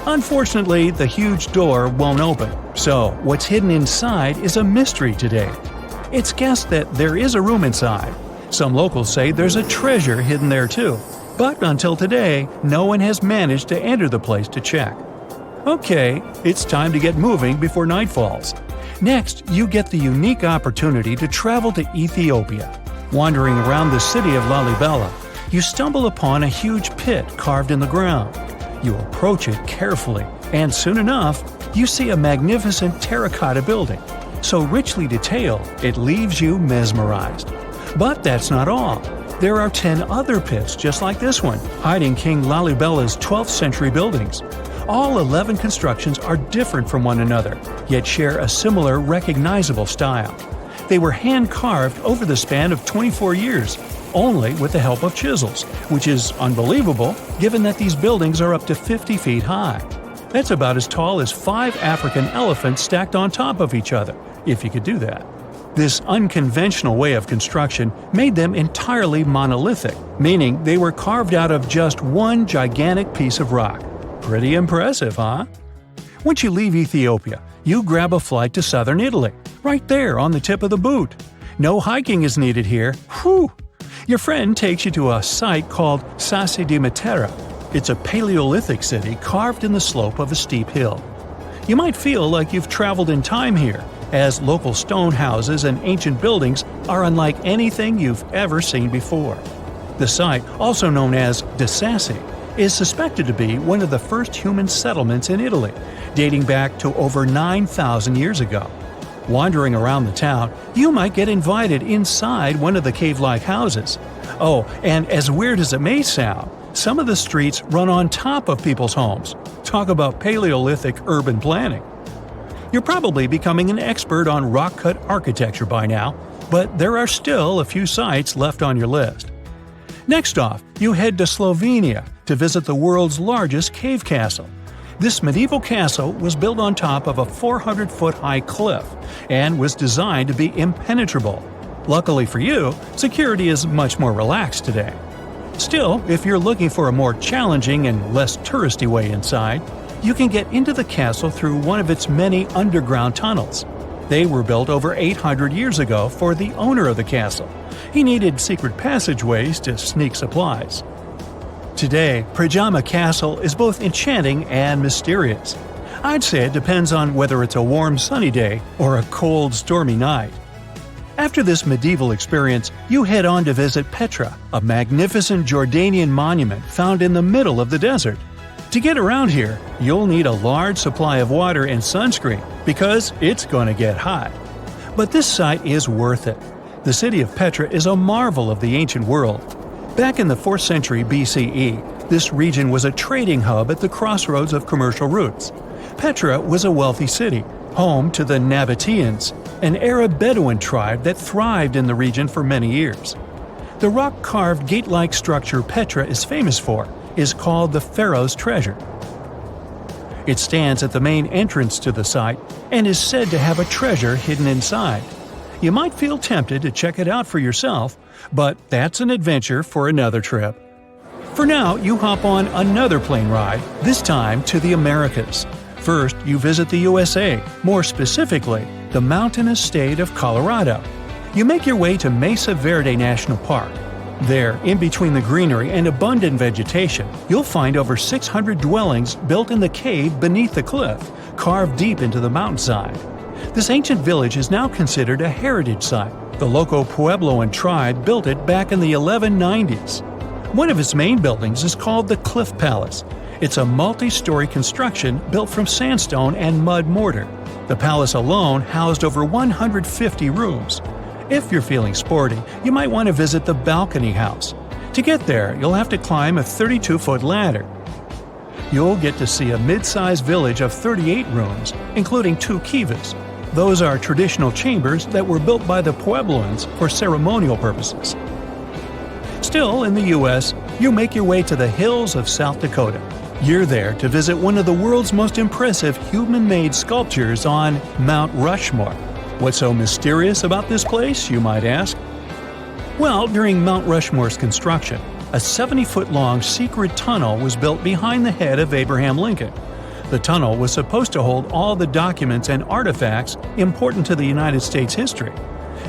[SPEAKER 1] Unfortunately, the huge door won't open, so what's hidden inside is a mystery today. It's guessed that there is a room inside. Some locals say there's a treasure hidden there too, but until today, no one has managed to enter the place to check. Okay, it's time to get moving before night falls. Next, you get the unique opportunity to travel to Ethiopia. Wandering around the city of Lalibela, you stumble upon a huge pit carved in the ground. You approach it carefully, and soon enough, you see a magnificent terracotta building, so richly detailed it leaves you mesmerized. But that's not all. There are 10 other pits just like this one, hiding King Lalibela's 12th century buildings. All 11 constructions are different from one another, yet share a similar recognizable style. They were hand-carved over the span of 24 years, only with the help of chisels, which is unbelievable given that these buildings are up to 50 feet high. That's about as tall as 5 African elephants stacked on top of each other, if you could do that. This unconventional way of construction made them entirely monolithic, meaning they were carved out of just one gigantic piece of rock. Pretty impressive, huh? Once you leave Ethiopia, you grab a flight to southern Italy, right there on the tip of the boot. No hiking is needed here. Whew! Your friend takes you to a site called Sassi di Matera. It's a Paleolithic city carved in the slope of a steep hill. You might feel like you've traveled in time here, as local stone houses and ancient buildings are unlike anything you've ever seen before. The site, also known as De Sassi, is suspected to be one of the first human settlements in Italy, dating back to over 9,000 years ago. Wandering around the town, you might get invited inside one of the cave-like houses. Oh, and as weird as it may sound, some of the streets run on top of people's homes. Talk about Paleolithic urban planning. You're probably becoming an expert on rock-cut architecture by now, but there are still a few sites left on your list. Next off, you head to Slovenia to visit the world's largest cave castle. This medieval castle was built on top of a 400-foot-high cliff and was designed to be impenetrable. Luckily for you, security is much more relaxed today. Still, if you're looking for a more challenging and less touristy way inside, you can get into the castle through one of its many underground tunnels. They were built over 800 years ago for the owner of the castle. He needed secret passageways to sneak supplies. Today, Prajama Castle is both enchanting and mysterious. I'd say it depends on whether it's a warm sunny day or a cold stormy night. After this medieval experience, you head on to visit Petra, a magnificent Jordanian monument found in the middle of the desert. To get around here, you'll need a large supply of water and sunscreen because it's going to get hot. But this site is worth it. The city of Petra is a marvel of the ancient world. Back in the 4th century BCE, this region was a trading hub at the crossroads of commercial routes. Petra was a wealthy city, home to the Nabateans, an Arab Bedouin tribe that thrived in the region for many years. The rock-carved gate-like structure Petra is famous for is called the Pharaoh's Treasure. It stands at the main entrance to the site and is said to have a treasure hidden inside. You might feel tempted to check it out for yourself, but that's an adventure for another trip. For now, you hop on another plane ride, this time to the Americas. First, you visit the USA, more specifically, the mountainous state of Colorado. You make your way to Mesa Verde National Park. There, in between the greenery and abundant vegetation, you'll find over 600 dwellings built in the cave beneath the cliff, carved deep into the mountainside. This ancient village is now considered a heritage site. The local Puebloan tribe built it back in the 1190s. One of its main buildings is called the Cliff Palace. It's a multi-story construction built from sandstone and mud mortar. The palace alone housed over 150 rooms. If you're feeling sporty, you might want to visit the balcony house. To get there, you'll have to climb a 32-foot ladder. You'll get to see a mid-sized village of 38 rooms, including 2 kivas. Those are traditional chambers that were built by the Puebloans for ceremonial purposes. Still, in the U.S., you make your way to the hills of South Dakota. You're there to visit one of the world's most impressive human-made sculptures on Mount Rushmore. What's so mysterious about this place, you might ask? Well, during Mount Rushmore's construction, a 70-foot-long secret tunnel was built behind the head of Abraham Lincoln. The tunnel was supposed to hold all the documents and artifacts important to the United States history.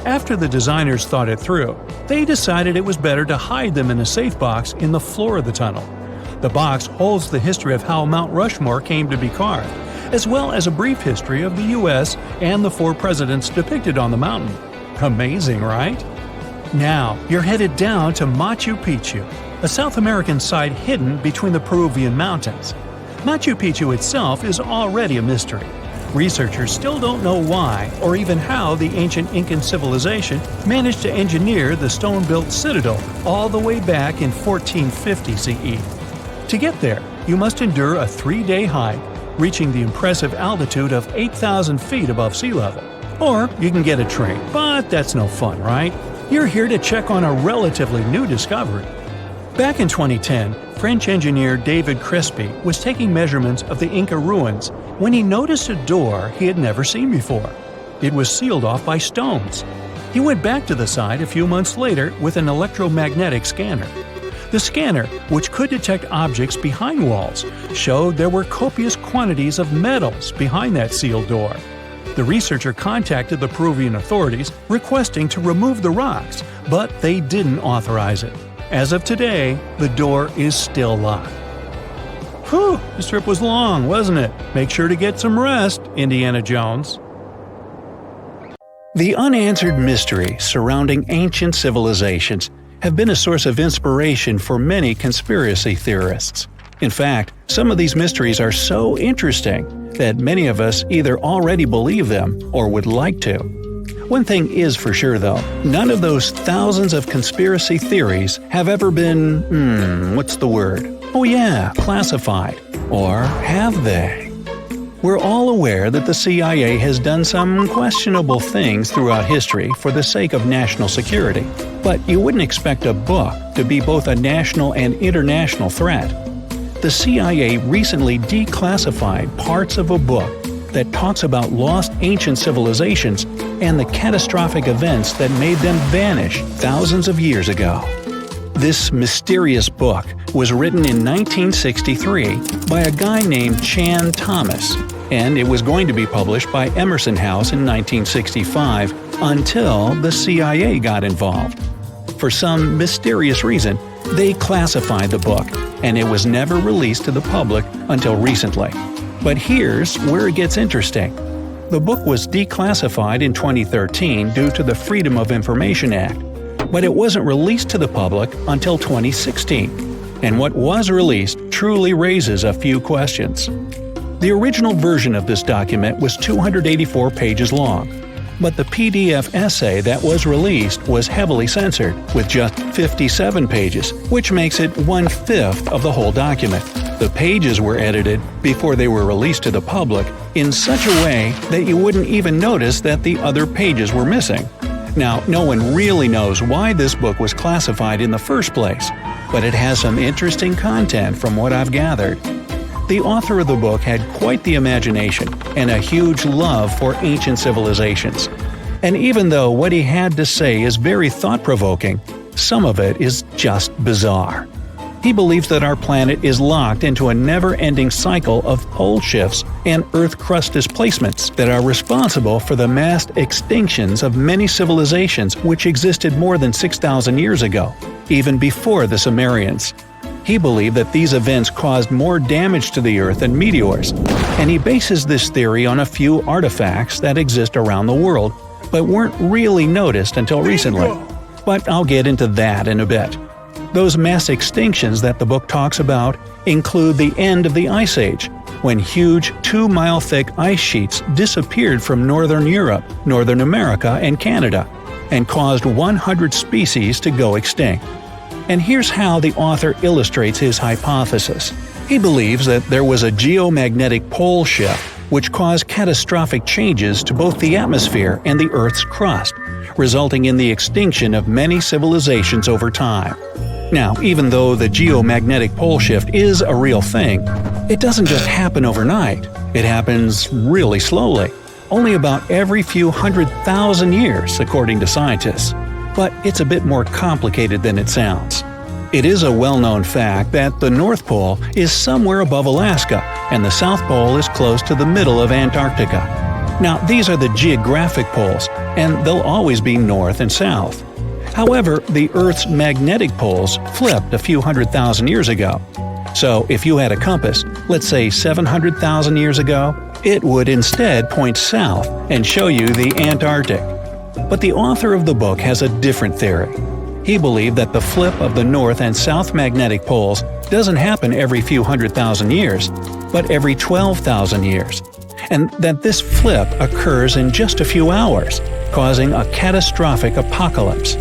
[SPEAKER 1] After the designers thought it through, they decided it was better to hide them in a safe box in the floor of the tunnel. The box holds the history of how Mount Rushmore came to be carved, as well as a brief history of the U.S. and the 4 presidents depicted on the mountain. Amazing, right? Now, you're headed down to Machu Picchu, a South American site hidden between the Peruvian mountains. Machu Picchu itself is already a mystery. Researchers still don't know why or even how the ancient Incan civilization managed to engineer the stone-built citadel all the way back in 1450 CE. To get there, you must endure a 3-day hike, reaching the impressive altitude of 8,000 feet above sea level. Or you can get a train, but that's no fun, right? You're here to check on a relatively new discovery. Back in 2010, French engineer David Crespi was taking measurements of the Inca ruins when he noticed a door he had never seen before. It was sealed off by stones. He went back to the site a few months later with an electromagnetic scanner. The scanner, which could detect objects behind walls, showed there were copious quantities of metals behind that sealed door. The researcher contacted the Peruvian authorities requesting to remove the rocks, but they didn't authorize it. As of today, the door is still locked. Whew, this trip was long, wasn't it? Make sure to get some rest, Indiana Jones. The unanswered mysteries surrounding ancient civilizations have been a source of inspiration for many conspiracy theorists. In fact, some of these mysteries are so interesting that many of us either already believe them or would like to. One thing is for sure though, none of those thousands of conspiracy theories have ever been, classified. Or have they? We're all aware that the CIA has done some questionable things throughout history for the sake of national security, but you wouldn't expect a book to be both a national and international threat. The CIA recently declassified parts of a book that talks about lost ancient civilizations and the catastrophic events that made them vanish thousands of years ago. This mysterious book was written in 1963 by a guy named Chan Thomas, and it was going to be published by Emerson House in 1965 until the CIA got involved. For some mysterious reason, they classified the book, and it was never released to the public until recently. But here's where it gets interesting. The book was declassified in 2013 due to the Freedom of Information Act, but it wasn't released to the public until 2016. And what was released truly raises a few questions. The original version of this document was 284 pages long, but the PDF essay that was released was heavily censored, with just 57 pages, which makes it 1/5 of the whole document. The pages were edited before they were released to the public in such a way that you wouldn't even notice that the other pages were missing. Now, no one really knows why this book was classified in the first place, but it has some interesting content from what I've gathered. The author of the book had quite the imagination and a huge love for ancient civilizations. And even though what he had to say is very thought-provoking, some of it is just bizarre. He believes that our planet is locked into a never-ending cycle of pole shifts and Earth crust displacements that are responsible for the mass extinctions of many civilizations which existed more than 6,000 years ago, even before the Sumerians. He believed that these events caused more damage to the Earth than meteors, and he bases this theory on a few artifacts that exist around the world, but weren't really noticed until recently. But I'll get into that in a bit. Those mass extinctions that the book talks about include the end of the Ice Age, when huge 2-mile-thick ice sheets disappeared from northern Europe, Northern America, and Canada, and caused 100 species to go extinct. And here's how the author illustrates his hypothesis. He believes that there was a geomagnetic pole shift which caused catastrophic changes to both the atmosphere and the Earth's crust, resulting in the extinction of many civilizations over time. Now, even though the geomagnetic pole shift is a real thing, it doesn't just happen overnight. It happens really slowly, only about every few 100,000 years, according to scientists. But it's a bit more complicated than it sounds. It is a well-known fact that the North Pole is somewhere above Alaska, and the South Pole is close to the middle of Antarctica. Now, these are the geographic poles, and they'll always be north and south. However, the Earth's magnetic poles flipped a few 100,000 years ago. So, if you had a compass, let's say 700,000 years ago, it would instead point south and show you the Antarctic. But the author of the book has a different theory. He believed that the flip of the north and south magnetic poles doesn't happen every few 100,000 years, but every 12,000 years, and that this flip occurs in just a few hours, causing a catastrophic apocalypse.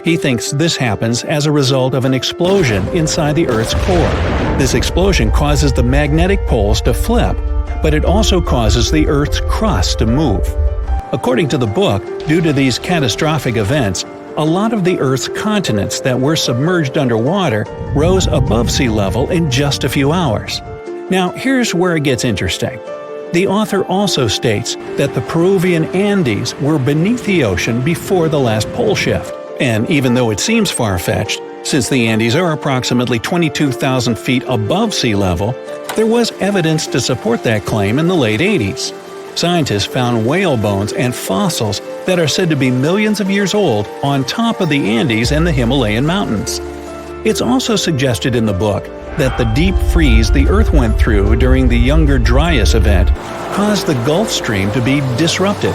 [SPEAKER 1] He thinks this happens as a result of an explosion inside the Earth's core. This explosion causes the magnetic poles to flip, but it also causes the Earth's crust to move. According to the book, due to these catastrophic events, a lot of the Earth's continents that were submerged underwater rose above sea level in just a few hours. Now, here's where it gets interesting. The author also states that the Peruvian Andes were beneath the ocean before the last pole shift. And even though it seems far-fetched, since the Andes are approximately 22,000 feet above sea level, there was evidence to support that claim in the late 80s. Scientists found whale bones and fossils that are said to be millions of years old on top of the Andes and the Himalayan mountains. It's also suggested in the book that the deep freeze the Earth went through during the Younger Dryas event caused the Gulf Stream to be disrupted,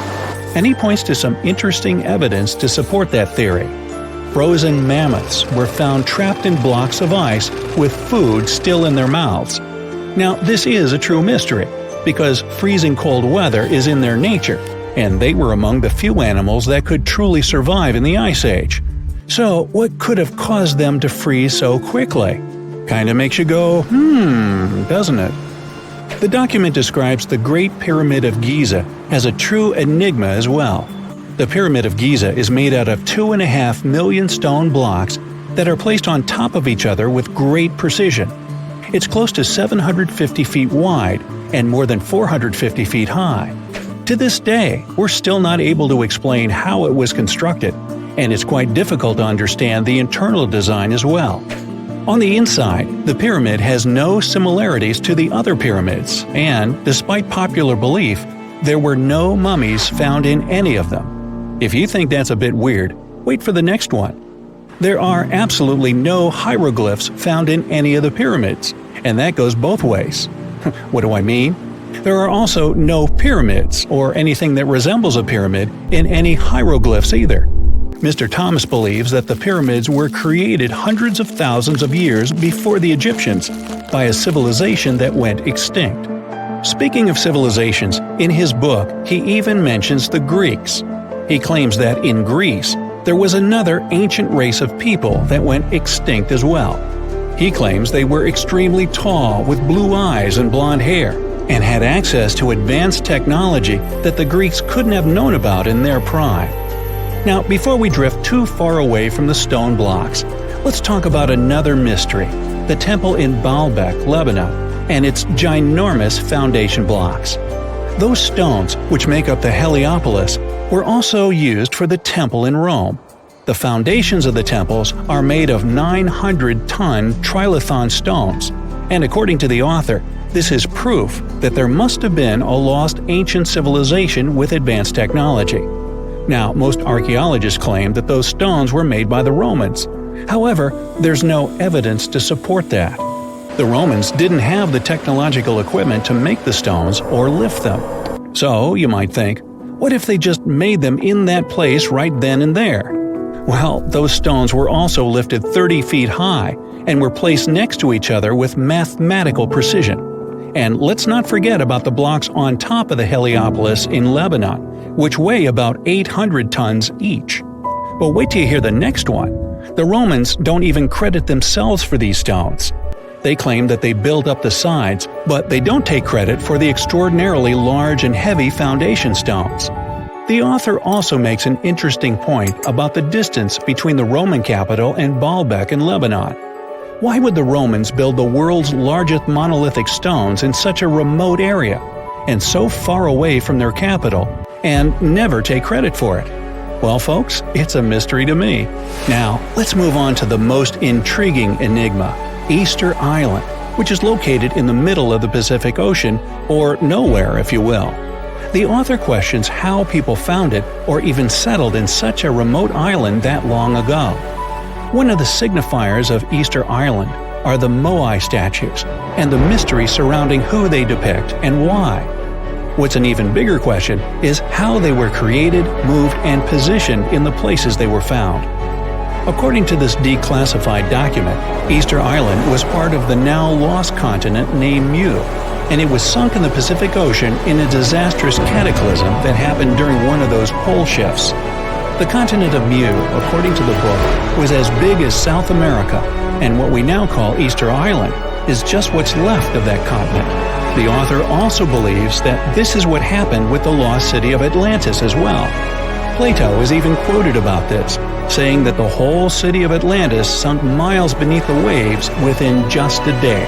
[SPEAKER 1] and he points to some interesting evidence to support that theory. Frozen mammoths were found trapped in blocks of ice with food still in their mouths. Now, this is a true mystery, because freezing cold weather is in their nature, and they were among the few animals that could truly survive in the Ice Age. So, what could have caused them to freeze so quickly? Kinda makes you go, doesn't it? The document describes the Great Pyramid of Giza as a true enigma as well. The Pyramid of Giza is made out of 2.5 million stone blocks that are placed on top of each other with great precision. It's close to 750 feet wide and more than 450 feet high. To this day, we're still not able to explain how it was constructed, and it's quite difficult to understand the internal design as well. On the inside, the pyramid has no similarities to the other pyramids, and, despite popular belief, there were no mummies found in any of them. If you think that's a bit weird, wait for the next one. There are absolutely no hieroglyphs found in any of the pyramids, and that goes both ways. What do I mean? There are also no pyramids, or anything that resembles a pyramid, in any hieroglyphs either. Mr. Thomas believes that the pyramids were created hundreds of thousands of years before the Egyptians by a civilization that went extinct. Speaking of civilizations, in his book he even mentions the Greeks. He claims that in Greece, there was another ancient race of people that went extinct as well. He claims they were extremely tall with blue eyes and blonde hair, and had access to advanced technology that the Greeks couldn't have known about in their prime. Now, before we drift too far away from the stone blocks, let's talk about another mystery, the temple in Baalbek, Lebanon, and its ginormous foundation blocks. Those stones, which make up the Heliopolis, were also used for the temple in Rome. The foundations of the temples are made of 900-ton trilithon stones, and according to the author, this is proof that there must have been a lost ancient civilization with advanced technology. Now, most archaeologists claim that those stones were made by the Romans. However, there's no evidence to support that. The Romans didn't have the technological equipment to make the stones or lift them. So, you might think, what if they just made them in that place right then and there? Well, those stones were also lifted 30 feet high and were placed next to each other with mathematical precision. And let's not forget about the blocks on top of the Heliopolis in Lebanon, which weigh about 800 tons each. But wait till you hear the next one. The Romans don't even credit themselves for these stones. They claim that they built up the sides, but they don't take credit for the extraordinarily large and heavy foundation stones. The author also makes an interesting point about the distance between the Roman capital and Baalbek in Lebanon. Why would the Romans build the world's largest monolithic stones in such a remote area, and so far away from their capital, and never take credit for it? Well, folks, it's a mystery to me. Now, let's move on to the most intriguing enigma, Easter Island, which is located in the middle of the Pacific Ocean, or nowhere, if you will. The author questions how people found it or even settled in such a remote island that long ago. One of the signifiers of Easter Island are the Moai statues, and the mystery surrounding who they depict and why. What's an even bigger question is how they were created, moved, and positioned in the places they were found. According to this declassified document, Easter Island was part of the now lost continent named Mu, and it was sunk in the Pacific Ocean in a disastrous cataclysm that happened during one of those pole shifts. The continent of Mu, according to the book, was as big as South America, and what we now call Easter Island is just what's left of that continent. The author also believes that this is what happened with the lost city of Atlantis as well. Plato is even quoted about this, saying that the whole city of Atlantis sunk miles beneath the waves within just a day.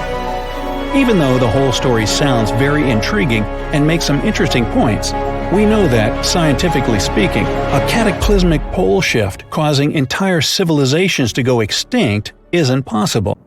[SPEAKER 1] Even though the whole story sounds very intriguing and makes some interesting points, we know that, scientifically speaking, a cataclysmic pole shift causing entire civilizations to go extinct isn't possible.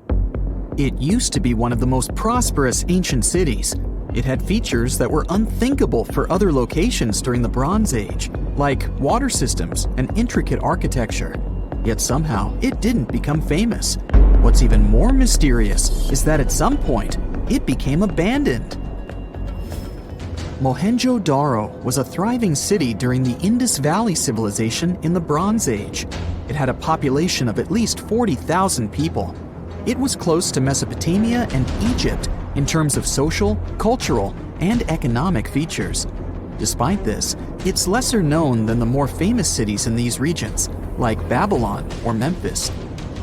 [SPEAKER 2] It used to be one of the most prosperous ancient cities. It had features that were unthinkable for other locations during the Bronze Age, like water systems and intricate architecture. Yet somehow, it didn't become famous. What's even more mysterious is that at some point, it became abandoned. Mohenjo-Daro was a thriving city during the Indus Valley civilization in the Bronze Age. It had a population of at least 40,000 people. It was close to Mesopotamia and Egypt in terms of social, cultural, and economic features. Despite this, it's lesser known than the more famous cities in these regions, like Babylon or Memphis.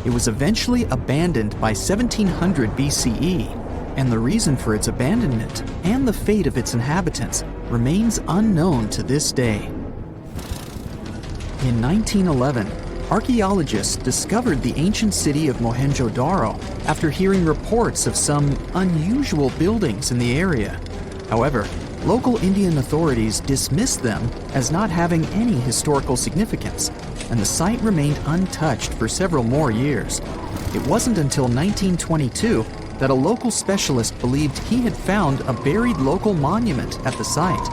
[SPEAKER 2] It was eventually abandoned by 1700 BCE, and the reason for its abandonment and the fate of its inhabitants remains unknown to this day. In 1911, archaeologists discovered the ancient city of Mohenjo-Daro after hearing reports of some unusual buildings in the area. However, local Indian authorities dismissed them as not having any historical significance, and the site remained untouched for several more years. It wasn't until 1922 that a local specialist believed he had found a buried local monument at the site.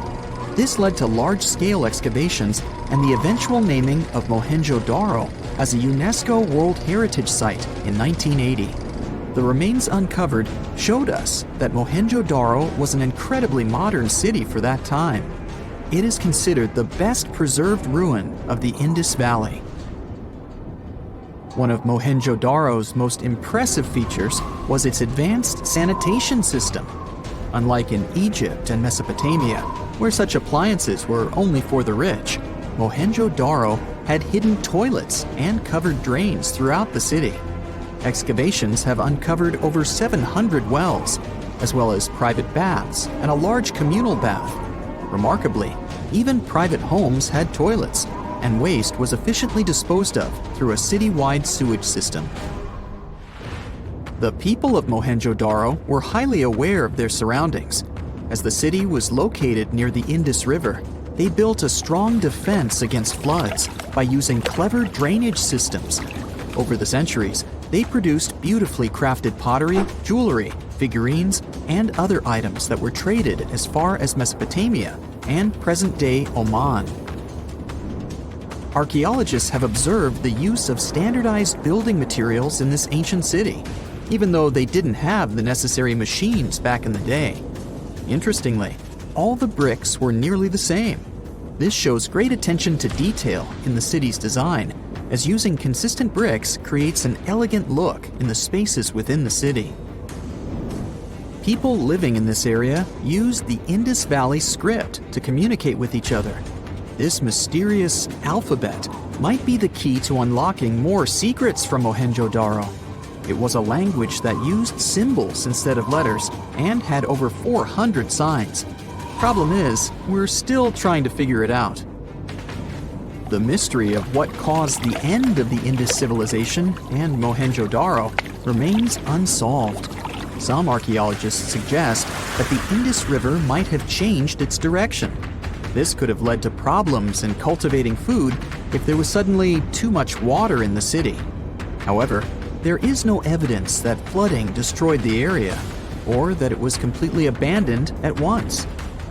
[SPEAKER 2] This led to large-scale excavations and the eventual naming of Mohenjo-Daro as a UNESCO World Heritage Site in 1980. The remains uncovered showed us that Mohenjo-Daro was an incredibly modern city for that time. It is considered the best preserved ruin of the Indus Valley. One of Mohenjo-Daro's most impressive features was its advanced sanitation system. Unlike in Egypt and Mesopotamia, where such appliances were only for the rich, Mohenjo-Daro had hidden toilets and covered drains throughout the city. Excavations have uncovered over 700 wells, as well as private baths and a large communal bath. Remarkably, even private homes had toilets, and waste was efficiently disposed of through a city-wide sewage system. The people of Mohenjo-Daro were highly aware of their surroundings. As the city was located near the Indus River, they built a strong defense against floods by using clever drainage systems. Over the centuries, they produced beautifully crafted pottery, jewelry, figurines, and other items that were traded as far as Mesopotamia and present-day Oman. Archaeologists have observed the use of standardized building materials in this ancient city, even though they didn't have the necessary machines back in the day. Interestingly, all the bricks were nearly the same. This shows great attention to detail in the city's design, as using consistent bricks creates an elegant look in the spaces within the city. People living in this area used the Indus Valley script to communicate with each other. This mysterious alphabet might be the key to unlocking more secrets from Mohenjo-Daro. It was a language that used symbols instead of letters and had over 400 signs. Problem is, we're still trying to figure it out. The mystery of what caused the end of the Indus civilization and Mohenjo-Daro remains unsolved. Some archaeologists suggest that the Indus River might have changed its direction. This could have led to problems in cultivating food if there was suddenly too much water in the city. However, there is no evidence that flooding destroyed the area, or that it was completely abandoned at once.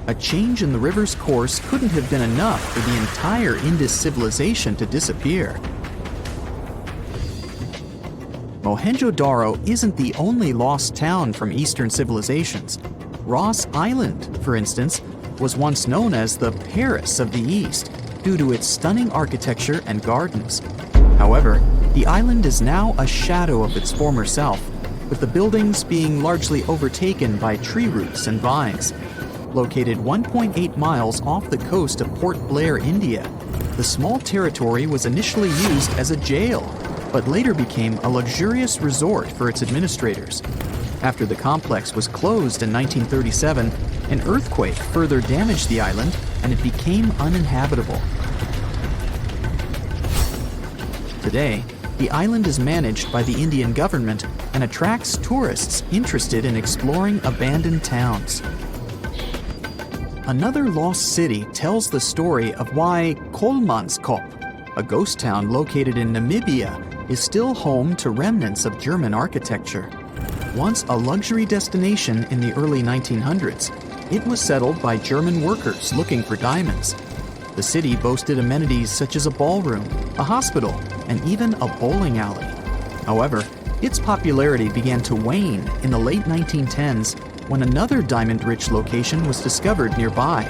[SPEAKER 2] A change in the river's course couldn't have been enough for the entire Indus civilization to disappear. Mohenjo-Daro isn't the only lost town from Eastern civilizations. Ross Island, for instance, was once known as the Paris of the East due to its stunning architecture and gardens. However, the island is now a shadow of its former self, with the buildings being largely overtaken by tree roots and vines. Located 1.8 miles off the coast of Port Blair, India, the small territory was initially used as a jail, but later became a luxurious resort for its administrators. After the complex was closed in 1937, an earthquake further damaged the island and it became uninhabitable. Today, the island is managed by the Indian government and attracts tourists interested in exploring abandoned towns. Another lost city tells the story of why Kolmanskop, a ghost town located in Namibia, is still home to remnants of German architecture. Once a luxury destination in the early 1900s, it was settled by German workers looking for diamonds. The city boasted amenities such as a ballroom, a hospital, and even a bowling alley. However, its popularity began to wane in the late 1910s when another diamond-rich location was discovered nearby.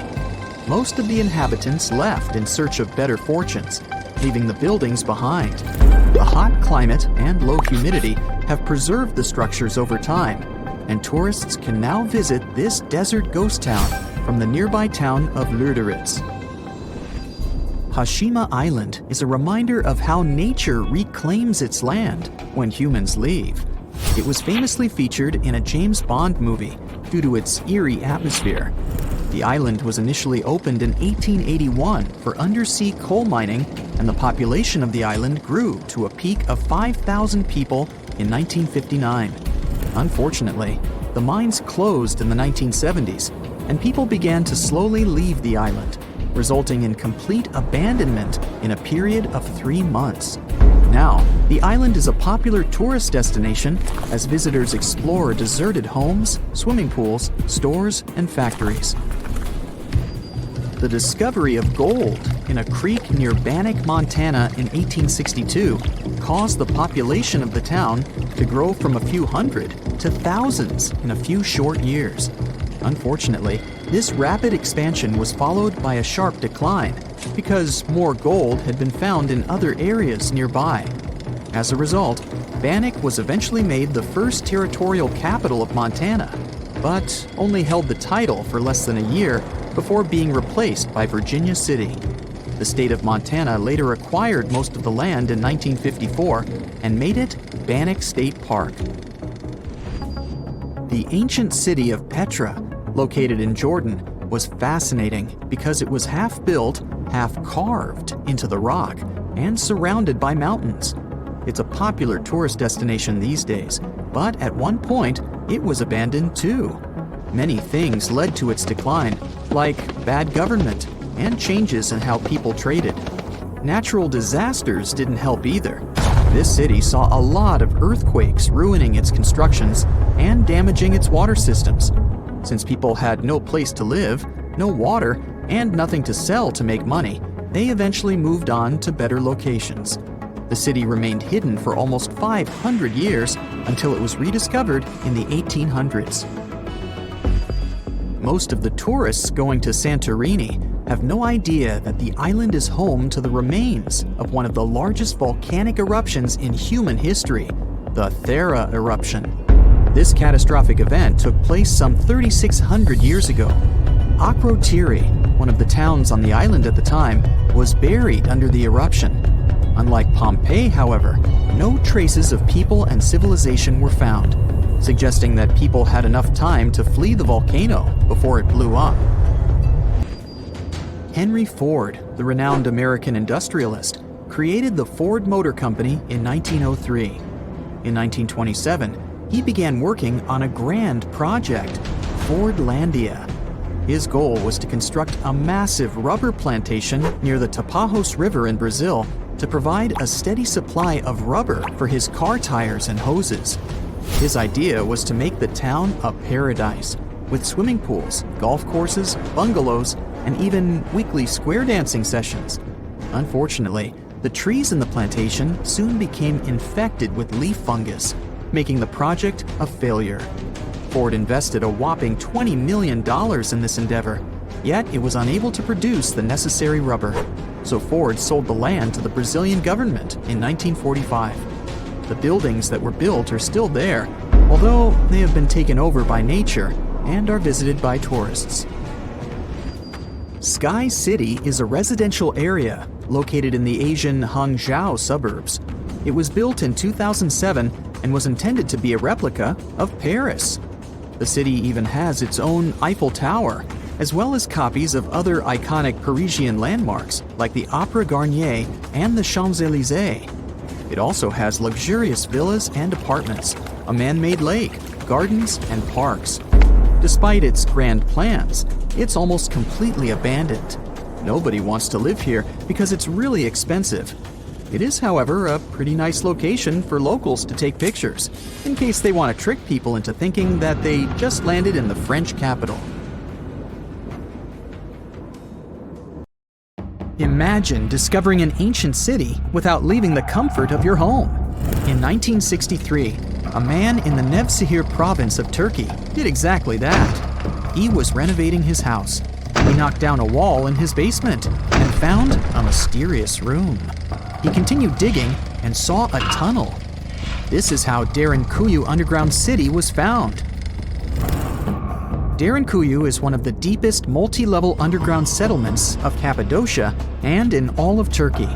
[SPEAKER 2] Most of the inhabitants left in search of better fortunes, leaving the buildings behind. The hot climate and low humidity have preserved the structures over time, and tourists can now visit this desert ghost town from the nearby town of Lüderitz. Hashima Island is a reminder of how nature reclaims its land when humans leave. It was famously featured in a James Bond movie due to its eerie atmosphere. The island was initially opened in 1881 for undersea coal mining, and the population of the island grew to a peak of 5,000 people in 1959. Unfortunately, the mines closed in the 1970s, and people began to slowly leave the island, resulting in complete abandonment in a period of 3 months. Now, the island is a popular tourist destination as visitors explore deserted homes, swimming pools, stores, and factories. The discovery of gold in a creek near Bannack, Montana in 1862 caused the population of the town to grow from a few hundred to thousands in a few short years. Unfortunately, this rapid expansion was followed by a sharp decline because more gold had been found in other areas nearby. As a result, Bannack was eventually made the first territorial capital of Montana, but only held the title for less than a year before being replaced by Virginia City. The state of Montana later acquired most of the land in 1954 and made it Bannack State Park. The ancient city of Petra, located in Jordan, was fascinating because it was half built, half carved into the rock and surrounded by mountains. It's a popular tourist destination these days, but at one point it was abandoned too. Many things led to its decline, like bad government and changes in how people traded. Natural disasters didn't help either. This city saw a lot of earthquakes ruining its constructions and damaging its water systems. Since people had no place to live, no water, and nothing to sell to make money, they eventually moved on to better locations. The city remained hidden for almost 500 years until it was rediscovered in the 1800s. Most of the tourists going to Santorini have no idea that the island is home to the remains of one of the largest volcanic eruptions in human history, the Thera eruption. This catastrophic event took place some 3,600 years ago. Akrotiri, one of the towns on the island at the time, was buried under the eruption. Unlike Pompeii, however, no traces of people and civilization were found, suggesting that people had enough time to flee the volcano before it blew up. Henry Ford, the renowned American industrialist, created the Ford Motor Company in 1903. In 1927, he began working on a grand project, Fordlandia. His goal was to construct a massive rubber plantation near the Tapajos River in Brazil to provide a steady supply of rubber for his car tires and hoses. His idea was to make the town a paradise, with swimming pools, golf courses, bungalows, and even weekly square dancing sessions. Unfortunately, the trees in the plantation soon became infected with leaf fungus, making the project a failure. Ford invested a whopping $20 million in this endeavor, yet it was unable to produce the necessary rubber. So Ford sold the land to the Brazilian government in 1945. The buildings that were built are still there, although they have been taken over by nature and are visited by tourists. Sky City is a residential area located in the Asian Hangzhou suburbs. It was built in 2007 and was intended to be a replica of Paris. The city even has its own Eiffel Tower, as well as copies of other iconic Parisian landmarks like the Opera Garnier and the Champs-Élysées. It also has luxurious villas and apartments, a man-made lake, gardens, and parks. Despite its grand plans, it's almost completely abandoned. Nobody wants to live here because it's really expensive. It is, however, a pretty nice location for locals to take pictures, in case they want to trick people into thinking that they just landed in the French capital. Imagine discovering an ancient city without leaving the comfort of your home. In 1963, a man in the Nevşehir province of Turkey did exactly that. He was renovating his house. He knocked down a wall in his basement and found a mysterious room. He continued digging and saw a tunnel. This is how Derinkuyu Underground City was found. Derinkuyu is one of the deepest multi-level underground settlements of Cappadocia and in all of Turkey.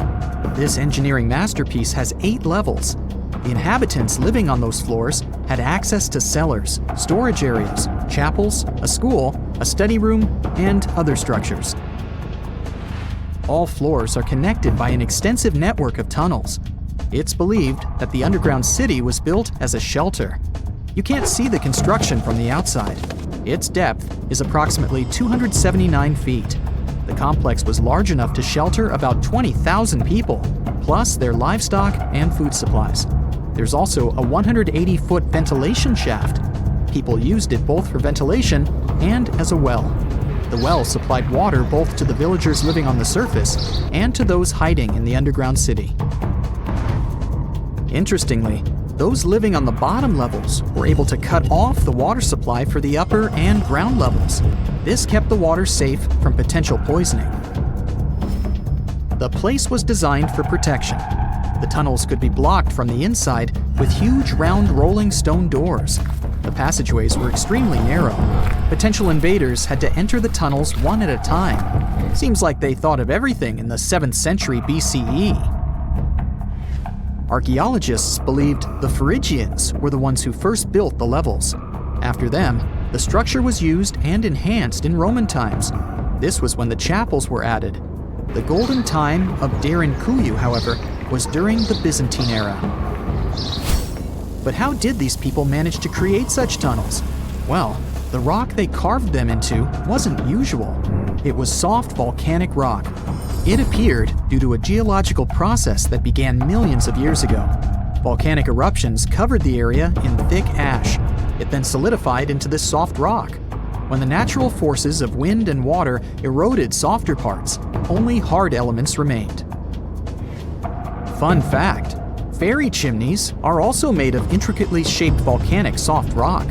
[SPEAKER 2] This engineering masterpiece has 8 levels. The inhabitants living on those floors had access to cellars, storage areas, chapels, a school, a study room, and other structures. All floors are connected by an extensive network of tunnels. It's believed that the underground city was built as a shelter. You can't see the construction from the outside. Its depth is approximately 279 feet. The complex was large enough to shelter about 20,000 people, plus their livestock and food supplies. There's also a 180-foot ventilation shaft. People used it both for ventilation and as a well. The well supplied water both to the villagers living on the surface and to those hiding in the underground city. Interestingly, those living on the bottom levels were able to cut off the water supply for the upper and ground levels. This kept the water safe from potential poisoning. The place was designed for protection. The tunnels could be blocked from the inside with huge round rolling stone doors. The passageways were extremely narrow. Potential invaders had to enter the tunnels one at a time. Seems like they thought of everything in the 7th century BCE. Archaeologists believed the Phrygians were the ones who first built the levels. After them, the structure was used and enhanced in Roman times. This was when the chapels were added. The golden time of Derinkuyu, however, was during the Byzantine era. But how did these people manage to create such tunnels? Well, the rock they carved them into wasn't usual. It was soft volcanic rock. It appeared due to a geological process that began millions of years ago. Volcanic eruptions covered the area in thick ash. It then solidified into this soft rock. When the natural forces of wind and water eroded softer parts, only hard elements remained. Fun fact, fairy chimneys are also made of intricately shaped volcanic soft rock,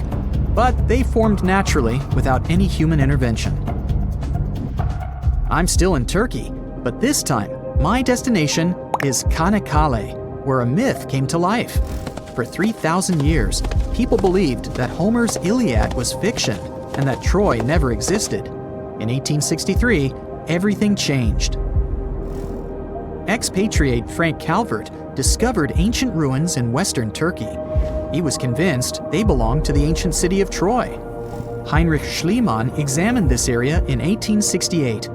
[SPEAKER 2] but they formed naturally without any human intervention. I'm still in Turkey, but this time, my destination is Çanakkale, where a myth came to life. For 3,000 years, people believed that Homer's Iliad was fiction and that Troy never existed. In 1863, everything changed. Expatriate Frank Calvert discovered ancient ruins in western Turkey. He was convinced they belonged to the ancient city of Troy. Heinrich Schliemann examined this area in 1868.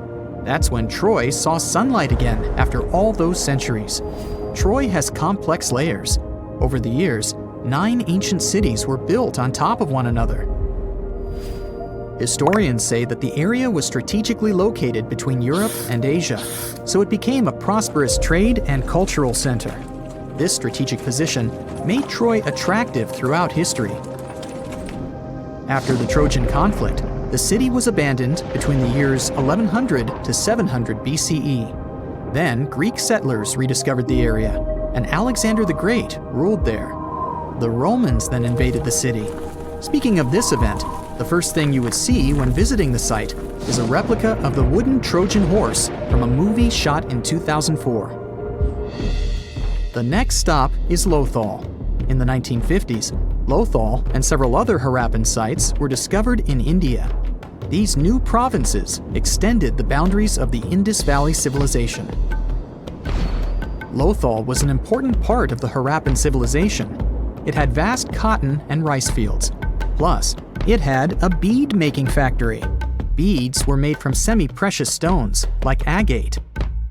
[SPEAKER 2] That's when Troy saw sunlight again after all those centuries. Troy has complex layers. Over the years, 9 ancient cities were built on top of one another. Historians say that the area was strategically located between Europe and Asia, so it became a prosperous trade and cultural center. This strategic position made Troy attractive throughout history. After the Trojan conflict, the city was abandoned between the years 1100 to 700 BCE. Then Greek settlers rediscovered the area, and Alexander the Great ruled there. The Romans then invaded the city. Speaking of this event, the first thing you would see when visiting the site is a replica of the wooden Trojan horse from a movie shot in 2004. The next stop is Lothal. In the 1950s, Lothal and several other Harappan sites were discovered in India. These new provinces extended the boundaries of the Indus Valley civilization. Lothal was an important part of the Harappan civilization. It had vast cotton and rice fields. Plus, it had a bead-making factory. Beads were made from semi-precious stones, like agate.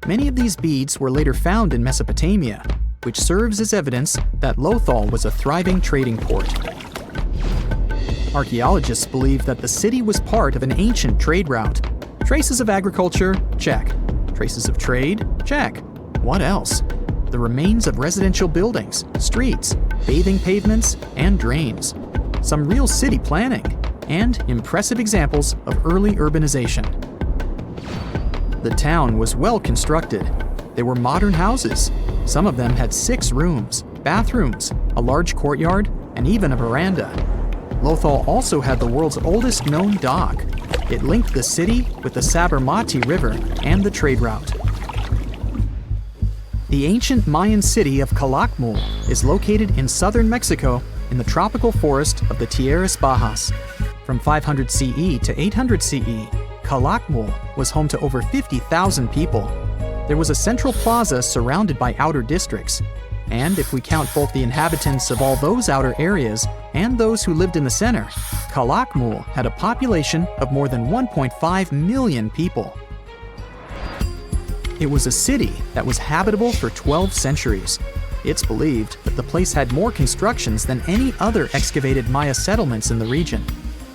[SPEAKER 2] Many of these beads were later found in Mesopotamia, which serves as evidence that Lothal was a thriving trading port. Archaeologists believe that the city was part of an ancient trade route. Traces of agriculture? Check. Traces of trade? Check. What else? The remains of residential buildings, streets, bathing pavements, and drains. Some real city planning, and impressive examples of early urbanization. The town was well constructed. There were modern houses. Some of them had 6 rooms, bathrooms, a large courtyard, and even a veranda. Lothal also had the world's oldest known dock. It linked the city with the Sabarmati River and the trade route. The ancient Mayan city of Calakmul is located in southern Mexico in the tropical forest of the Tierras Bajas. From 500 CE to 800 CE, Calakmul was home to over 50,000 people. There was a central plaza surrounded by outer districts. And if we count both the inhabitants of all those outer areas and those who lived in the center, Calakmul had a population of more than 1.5 million people. It was a city that was habitable for 12 centuries. It's believed that the place had more constructions than any other excavated Maya settlements in the region.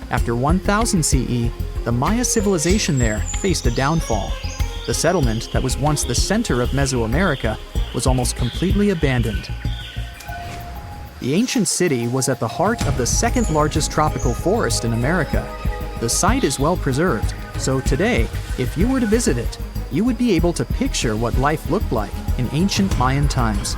[SPEAKER 2] After 1000 CE, the Maya civilization there faced a downfall. The settlement that was once the center of Mesoamerica was almost completely abandoned. The ancient city was at the heart of the second largest tropical forest in America. The site is well preserved, so today, if you were to visit it, you would be able to picture what life looked like in ancient Mayan times.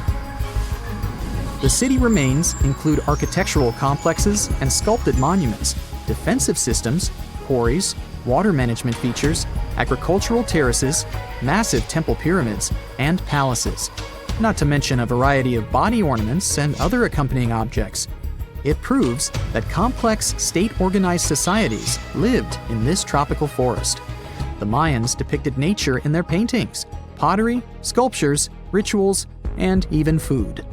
[SPEAKER 2] The city remains include architectural complexes and sculpted monuments, defensive systems, quarries, water management features, agricultural terraces, massive temple pyramids, and palaces, not to mention a variety of body ornaments and other accompanying objects. It proves that complex state-organized societies lived in this tropical forest. The Mayans depicted nature in their paintings, pottery, sculptures, rituals, and even food.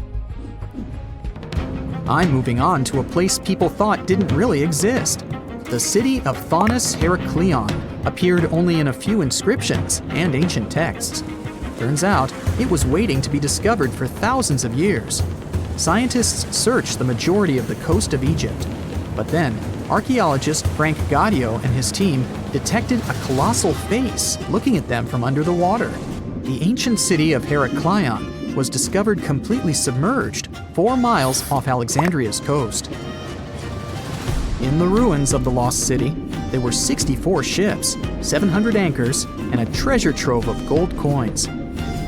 [SPEAKER 2] I'm moving on to a place people thought didn't really exist. The city of Thonis Heraklion appeared only in a few inscriptions and ancient texts. Turns out, it was waiting to be discovered for thousands of years. Scientists searched the majority of the coast of Egypt. But then, archaeologist Frank Gaudio and his team detected a colossal face looking at them from under the water. The ancient city of Heraklion was discovered completely submerged 4 miles off Alexandria's coast. In the ruins of the lost city, there were 64 ships, 700 anchors, and a treasure trove of gold coins.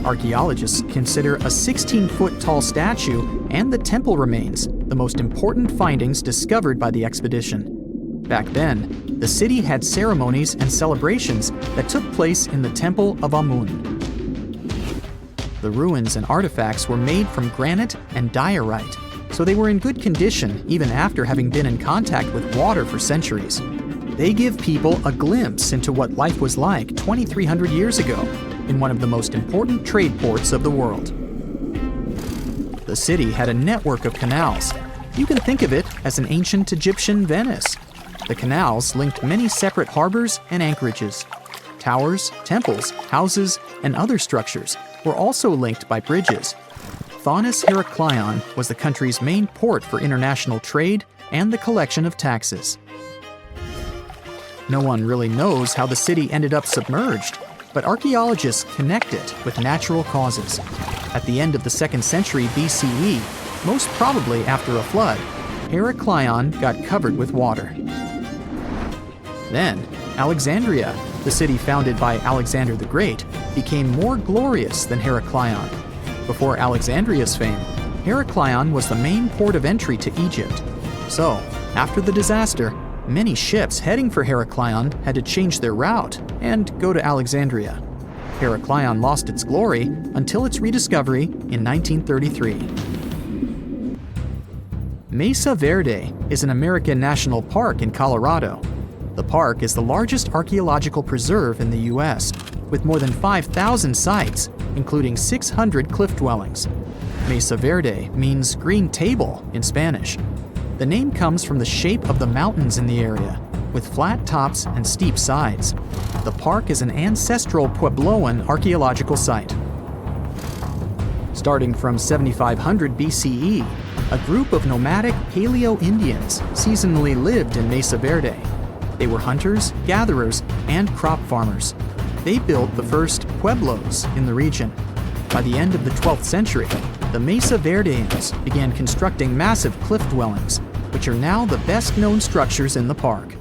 [SPEAKER 2] Archaeologists consider a 16-foot tall statue and the temple remains the most important findings discovered by the expedition. Back then, the city had ceremonies and celebrations that took place in the Temple of Amun. The ruins and artifacts were made from granite and diorite, so they were in good condition even after having been in contact with water for centuries. They give people a glimpse into what life was like 2,300 years ago in one of the most important trade ports of the world. The city had a network of canals. You can think of it as an ancient Egyptian Venice. The canals linked many separate harbors and anchorages. Towers, temples, houses, and other structures were also linked by bridges. Thonis Heracleion was the country's main port for international trade and the collection of taxes. No one really knows how the city ended up submerged, but archaeologists connect it with natural causes. At the end of the 2nd century BCE, most probably after a flood, Heracleion got covered with water. Then, Alexandria, the city founded by Alexander the Great, became more glorious than Heracleion. Before Alexandria's fame, Heracleion was the main port of entry to Egypt. So, after the disaster, many ships heading for Heracleion had to change their route and go to Alexandria. Heracleion lost its glory until its rediscovery in 1933. Mesa Verde is an American national park in Colorado. The park is the largest archaeological preserve in the U.S., with more than 5,000 sites, including 600 cliff dwellings. Mesa Verde means green table in Spanish. The name comes from the shape of the mountains in the area, with flat tops and steep sides. The park is an ancestral Puebloan archaeological site. Starting from 7500 BCE, a group of nomadic Paleo-Indians seasonally lived in Mesa Verde. They were hunters, gatherers, and crop farmers. They built the first pueblos in the region. By the end of the 12th century, the Mesa Verdeans began constructing massive cliff dwellings, which are now the best-known structures in the park.